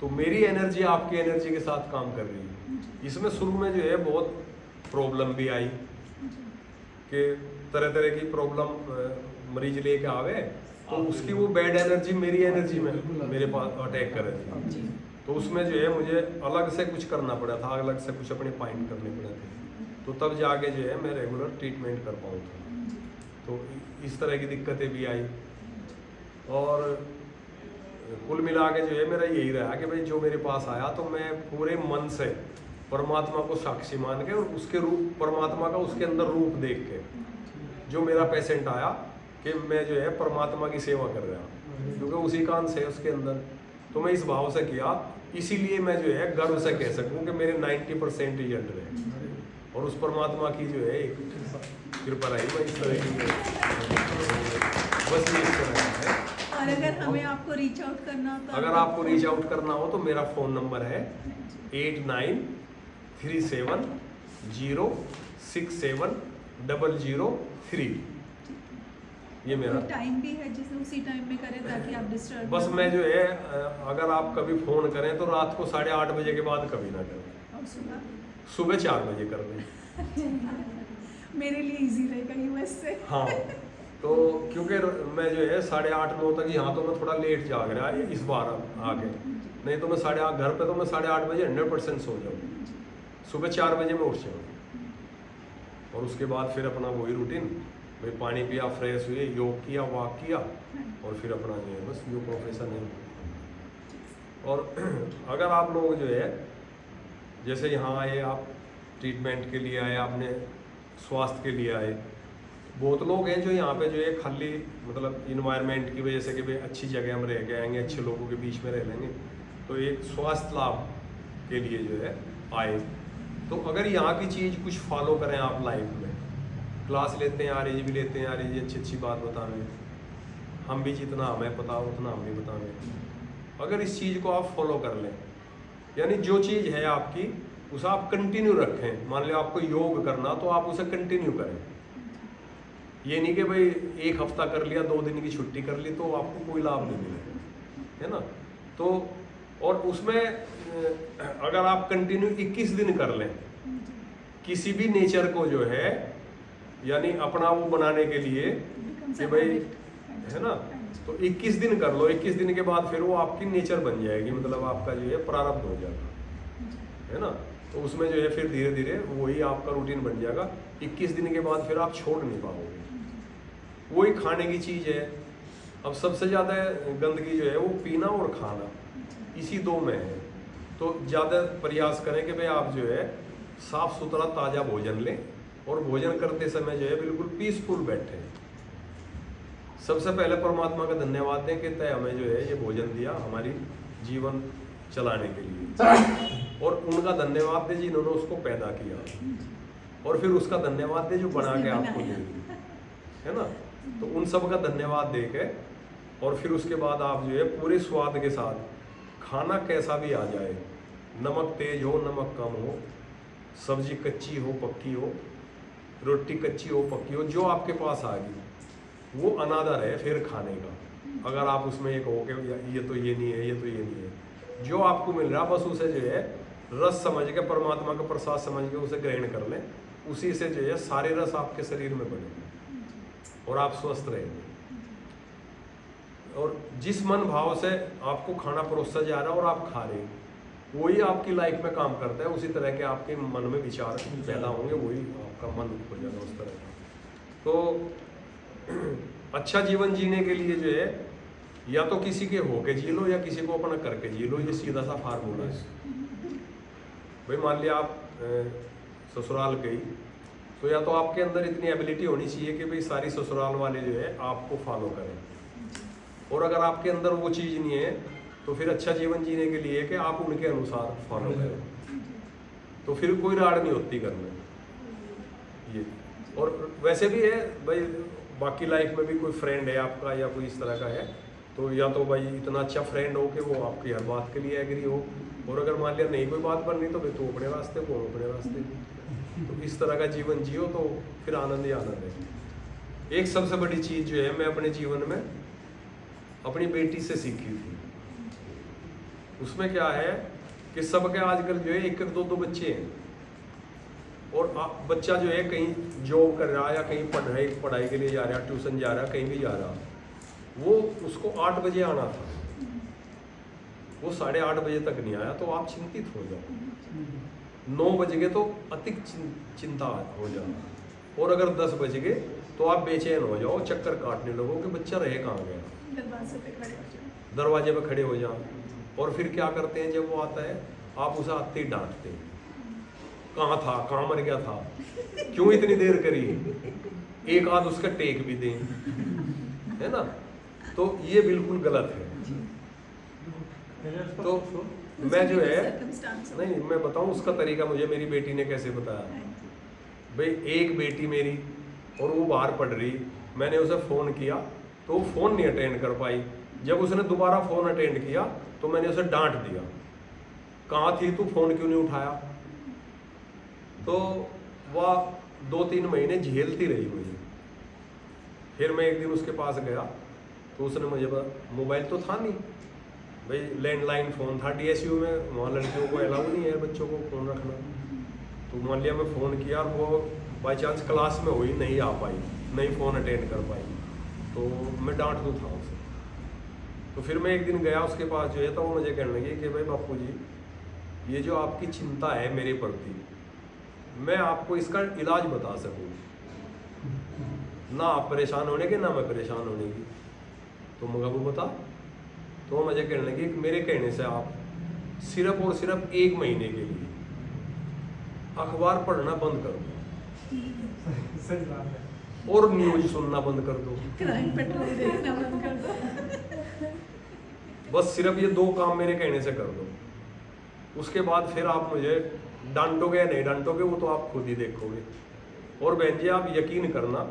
तो मेरी एनर्जी आपकी एनर्जी के साथ काम कर रही है। इसमें शुरू में जो है बहुत प्रॉब्लम भी आई कि तरह तरह की प्रॉब्लम मरीज लेके आवे, तो उसकी वो बैड एनर्जी मेरी एनर्जी में मेरे पास अटैक कर रही थी। तो उसमें जो है मुझे अलग से कुछ करना पड़ा था, अलग से कुछ अपने पॉइंट करने पड़े थे, तो तब जाके जो है मैं रेगुलर ट्रीटमेंट कर पाऊँ था। तो इस तरह की दिक्कतें भी आई, और कुल मिला के जो है मेरा यही रहा कि भाई जो मेरे पास आया तो मैं पूरे मन से परमात्मा को साक्षी मान के और उसके रूप परमात्मा का उसके अंदर रूप देख के जो मेरा पेशेंट आया कि मैं जो है परमात्मा की सेवा कर रहा हूँ, क्योंकि उसी का अंश है उसके अंदर। तो मैं इस भाव से किया, इसीलिए मैं जो है गर्व से कह सकूँ कि मेरे 90% रिजल्ट रहे, और उस परमात्मा की जो है एक कृपा रही। मैं इस तरह की बस ये इस तरह का है। और अगर हमें आपको रीच आउट करना हो तो अगर आपको रीच आउट करना हो तो मेरा फ़ोन नंबर है 8937067003। ये मेरा टाइम भी है जिसे उसी टाइम में करें ताकि आप डिस्टर्ब बस मैं जो है अगर आप कभी फ़ोन करें तो रात को 8:30 बजे के बाद कभी ना करें, और सुबह 4 बजे कर दें। मेरे लिए इजी रहेगा यूएस से। हाँ, तो क्योंकि मैं जो है 8:30-9 तक यहाँ तो मैं थोड़ा लेट जाग रहा है इस बार आके, नहीं तो मैं 8:30 घर पे तो मैं 8:30 बजे 100% सो जाऊँ, सुबह 4 बजे में उठ जाऊँ, और उसके बाद फिर अपना वही रूटीन, भाई पानी पिया, फ्रेश हुए, योग किया, वॉक किया, और फिर अपना जो है बस जो प्रोफेशन है। और अगर आप लोग जो है जैसे यहाँ आए, आप ट्रीटमेंट के लिए आए, आपने स्वास्थ्य के लिए आए, बहुत लोग हैं जो यहाँ पे जो है खाली मतलब इन्वायरमेंट की वजह से कि भाई अच्छी जगह हम रह के आएंगे, अच्छे लोगों के बीच में रह लेंगे, तो एक स्वास्थ्य लाभ के लिए जो है आए। तो अगर यहाँ की चीज़ कुछ फॉलो करें आप लाइफ में, क्लास लेते हैं यार, ये भी लेते हैं यार, ये अच्छी अच्छी बात बताएं, हम भी जितना हमें पता उतना हम भी बताएं, अगर इस चीज़ को आप फॉलो कर लें, यानी जो चीज़ है आपकी उसे आप कंटिन्यू रखें। मान लो आपको योग करना तो आप उसे कंटिन्यू करें, ये नहीं कि भाई 1 हफ्ता कर लिया, 2 दिन की छुट्टी कर ली तो आपको कोई लाभ नहीं मिलेगा, है ना। तो और उसमें अगर आप कंटिन्यू 21 दिन कर लें किसी भी नेचर को जो है, यानी अपना वो बनाने के लिए कि भाई, है ना, तो 21 दिन कर लो, 21 दिन के बाद फिर वो आपकी नेचर बन जाएगी, मतलब आपका जो है प्रारब्ध हो जाएगा, है ना। तो उसमें जो है फिर धीरे धीरे वही आपका रूटीन बन जाएगा। 21 दिन के बाद फिर आप छोड़ नहीं पाओगे। वही खाने की चीज़ है, अब सबसे ज़्यादा गंदगी जो है वो पीना और खाना, इसी 2 में है। तो ज़्यादा प्रयास करें कि भाई आप जो है साफ़ सुथरा ताज़ा भोजन लें, और भोजन करते समय जो है बिल्कुल पीसफुल बैठे। सबसे पहले परमात्मा का धन्यवाद दें कि तय हमें जो है ये भोजन दिया हमारी जीवन चलाने के लिए, और उनका धन्यवाद दें जिन्होंने उसको पैदा किया, और फिर उसका धन्यवाद दें जो बना के आपको दे, है ना। तो उन सब का धन्यवाद दे के, और फिर उसके बाद आप जो है पूरे स्वाद के साथ, खाना कैसा भी आ जाए, नमक तेज हो नमक कम हो, सब्जी कच्ची हो पक्की हो, रोटी कच्ची हो पक्की हो, जो आपके पास आ गई वो अनादर है फिर खाने का। अगर आप उसमें ये कहो कि ये तो ये नहीं है, ये तो ये नहीं है, जो आपको मिल रहा बस उसे जो है रस समझ के, परमात्मा का प्रसाद समझ के उसे ग्रहण कर लें, उसी से जो है सारे रस आपके शरीर में बनेंगे और आप स्वस्थ रहेंगे। और जिस मन भाव से आपको खाना परोसा जा रहा है और आप खा रहे हैं, वही आपकी लाइफ में काम करता है, उसी तरह के आपके मन में विचार पैदा होंगे, वही आपका मन हो जाएगा उस तरह का। तो अच्छा जीवन जीने के लिए जो है या तो किसी के होके जी लो या किसी को अपना करके जी लो, ये सीधा सा फार्मूला है। भाई मान लिया आप ससुराल गई, तो या तो आपके अंदर इतनी एबिलिटी होनी चाहिए कि भाई सारी ससुराल वाले जो है आपको फॉलो करें, और अगर आपके अंदर वो चीज़ नहीं है तो फिर अच्छा जीवन जीने के लिए कि आप उनके अनुसार फॉलो करें, तो फिर कोई राड़ नहीं होती घर में ये। और वैसे भी है भाई, बाकी लाइफ में भी कोई फ्रेंड है आपका या कोई इस तरह का है, तो या तो भाई इतना अच्छा फ्रेंड हो कि वो आपकी हर बात के लिए एग्री हो, और अगर मान लिया नहीं कोई बात बन रही तो फिर तो अपने रास्ते को अपने रास्ते। तो इस तरह का जीवन जियो तो फिर आनंद ही आनंद है। एक सबसे बड़ी चीज़ जो है मैं अपने जीवन में अपनी बेटी से सीखी थी, उसमें क्या है कि सबके आजकल जो है एक एक दो दो बच्चे हैं, और बच्चा जो है कहीं जॉब कर रहा है या कहीं पढ़ाई के लिए जा रहा है, ट्यूशन जा रहा है, कहीं भी जा रहा, वो उसको 8 बजे आना था, वो 8:30 बजे तक नहीं आया तो आप चिंतित हो जाओ। 9 बज गए तो अधिक चिंता हो जाओ, और अगर 10 बज गए तो आप बेचैन हो जाओ, चक्कर काटने लगो कि बच्चा रहे कहाँ गया, दरवाजे पे खड़े हो जाओ। और फिर क्या करते हैं, जब वो आता है आप उसे आते ही डांटते हैं, कहाँ था, कहाँ मर गया था, क्यों इतनी देर करी, एक आध उसका टेक भी दें, है ना। तो ये बिल्कुल गलत है। तो मैं जो है नहीं, मैं बताऊं उसका तरीका मुझे मेरी बेटी ने कैसे बताया। भाई एक बेटी मेरी और वो बाहर पढ़ रही, मैंने उसे फ़ोन किया तो वो फ़ोन नहीं अटेंड कर पाई। जब उसने दोबारा फ़ोन अटेंड किया तो मैंने उसे डांट दिया, कहाँ थी तू, फ़ोन क्यों नहीं उठाया। तो वह 2-3 महीने झेलती रही मुझे। फिर मैं एक दिन उसके पास गया तो उसने मुझे मोबाइल तो था नहीं भाई, लैंडलाइन फ़ोन था DSU में, वहाँ लड़कियों को अलाउ नहीं है बच्चों को फ़ोन रखना। तो मान लिया मैं फ़ोन किया और वो बाई चांस क्लास में हुई, नहीं आ पाई, नहीं फ़ोन अटेंड कर पाई, तो मैं डांट दूँ था उसे। तो फिर मैं एक दिन गया उसके पास जो है, तो वो मुझे कहने लगी कि भाई बापू जी, ये जो आपकी चिंता है मेरे प्रति, मैं आपको इसका इलाज बता सकूँ, ना आप परेशान होने के ना मैं परेशान होने की। तो मगर वो बता, तो वो मुझे कहने लगी मेरे कहने से आप सिर्फ और सिर्फ 1 महीने के लिए अखबार पढ़ना बंद कर दो और न्यूज सुनना बंद कर दो, क्राइम पेट्रोल देखना बंद कर दो। बस सिर्फ ये 2 काम मेरे कहने से कर दो। उसके बाद फिर आप मुझे डांटोगे या नहीं डांटोगे वो तो आप खुद ही देखोगे। और बहन जी आप यकीन करना,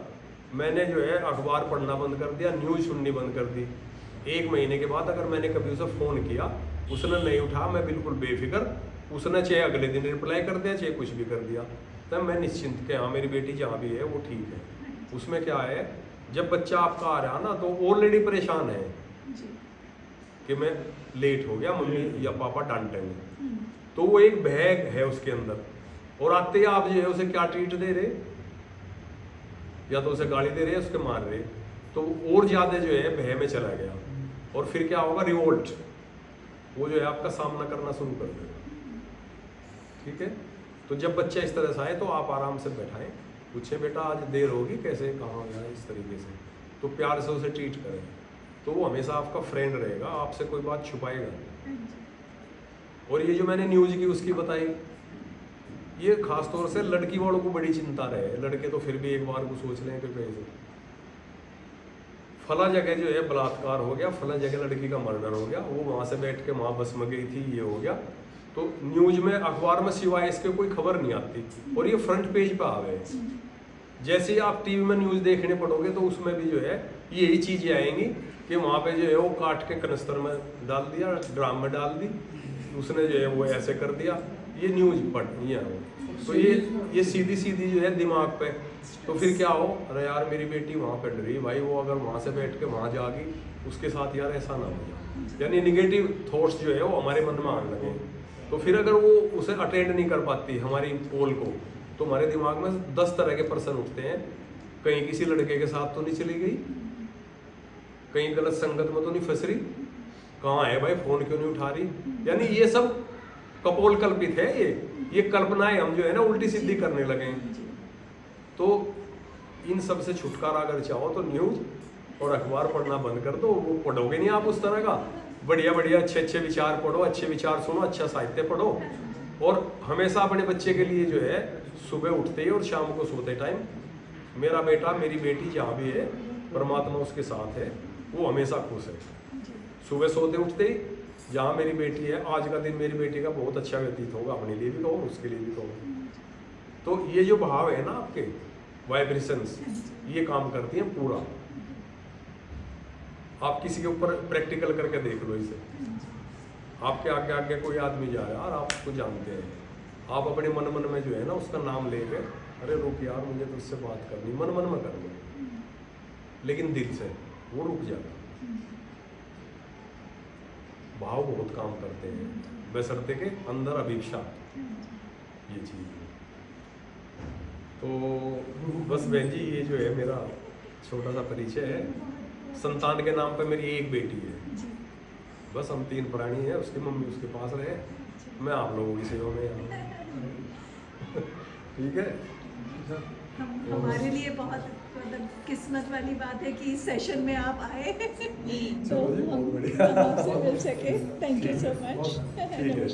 मैंने जो है अखबार पढ़ना बंद कर दिया, न्यूज़ सुननी बंद कर दी। 1 महीने के बाद अगर मैंने कभी उसे फ़ोन किया, उसने नहीं उठा, मैं बिल्कुल बेफिक्र, उसने चाहे अगले दिन रिप्लाई कर दिया चाहे कुछ भी कर दिया, तब मैं निश्चिंत कि हाँ मेरी बेटी जहाँ भी है वो ठीक है। उसमें क्या है, जब बच्चा आपका आ रहा ना तो ऑलरेडी परेशान है कि मैं लेट हो गया, मम्मी या पापा डांटेंगे, तो वो एक भय है उसके अंदर। और आते ही आप जो है उसे क्या ट्रीट दे रहे, या तो उसे गाली दे रहे हैं, उसके मार रहे, तो और ज़्यादा जो है भय में चला गया। और फिर क्या होगा, रिवोल्ट, वो जो है आपका सामना करना शुरू कर देगा। ठीक है, तो जब बच्चा इस तरह से आए तो आप आराम से बैठाएं, पूछे बेटा आज देर होगी, कैसे कहाँ गया, इस तरीके से, तो प्यार से उसे ट्रीट करें, तो वो हमेशा आपका फ्रेंड रहेगा, आपसे कोई बात छुपाएगा। और ये जो मैंने न्यूज़ की उसकी बताई, ये खास तौर से लड़की वालों को बड़ी चिंता रहे, लड़के तो फिर भी एक बार को सोच लें कि कैसे फला जगह जो है बलात्कार हो गया, फला जगह लड़की का मर्डर हो गया, वो वहाँ से बैठ के वहाँ बस में गई थी, ये हो गया। तो न्यूज़ में अखबार में सिवाय इसके कोई खबर नहीं आती, और ये फ्रंट पेज पे आ गए। जैसे ही आप टीवी में न्यूज़ देखने पड़ोगे तो उसमें भी जो है यही चीज़ें आएंगी कि वहाँ पे जो है वो काट के कनस्तर में डाल दिया, ड्राम में डाल दी, उसने जो है वो ऐसे कर दिया, ये न्यूज़ पढ़ ये तो ये सीधी जो है दिमाग पे। तो फिर क्या हो, अरे यार मेरी बेटी वहाँ पे डरी, भाई वो अगर वहाँ से बैठ के वहाँ जागी, उसके साथ यार ऐसा ना हो जाए, यानी निगेटिव थॉट्स जो है वो हमारे मन में आने लगे। तो फिर अगर वो उसे अटेंड नहीं कर पाती हमारी पोल को, तो हमारे दिमाग में 10 तरह के पर्सन उठते हैं, कहीं किसी लड़के के साथ तो नहीं चली गई, कहीं गलत संगत में तो नहीं फंस रही, कहाँ है भाई, फ़ोन क्यों नहीं उठा रही। यानी ये सब कपोल कल्पित है, ये कल्पनाएं हम जो है ना उल्टी सीधी करने लगे। तो इन सब से छुटकारा अगर चाहो तो न्यूज़ और अखबार पढ़ना बंद कर दो, वो पढ़ोगे नहीं आप उस तरह का, बढ़िया अच्छे विचार पढ़ो, अच्छे विचार सुनो, अच्छा साहित्य पढ़ो। और हमेशा अपने बच्चे के लिए जो है सुबह उठते ही और शाम को सोते टाइम, मेरा बेटा मेरी बेटी जहाँ भी है परमात्मा उसके साथ है, वो हमेशा खुश है। सुबह सोते उठते ही जहाँ मेरी बेटी है, आज का दिन मेरी बेटी का बहुत अच्छा व्यतीत होगा, अपने लिए भी कहो उसके लिए भी कहो। तो ये जो भाव है ना आपके वाइब्रेशंस, ये काम करती हैं पूरा। आप किसी के ऊपर प्रैक्टिकल करके देख लो इसे, आपके आगे कोई आदमी जा रहा है और आप उसको जानते हैं, आप अपने मन मन में जो है ना उसका नाम लेके, अरे रुक यार मुझे तो उससे बात करनी, मन मन में करनी, लेकिन दिल से वो रुक जाएगा। भाव बहुत काम करते हैं, बशर्ते के अंदर अभिप्सा ये चीज़ है। तो बस बहन जी ये जो है मेरा छोटा सा परिचय है। संतान के नाम पे मेरी एक बेटी है, जी बस हम 3 प्राणी हैं, उसकी मम्मी उसके पास रहे, मैं आप लोगों की सेवा में यहाँ। ठीक है। हमारे लिए बहुत मतलब किस्मत वाली बात है कि इस सेशन में आप आए तो बहुत हम बढ़िया। आपसे मिल सके। Thank you so much. ठीक है।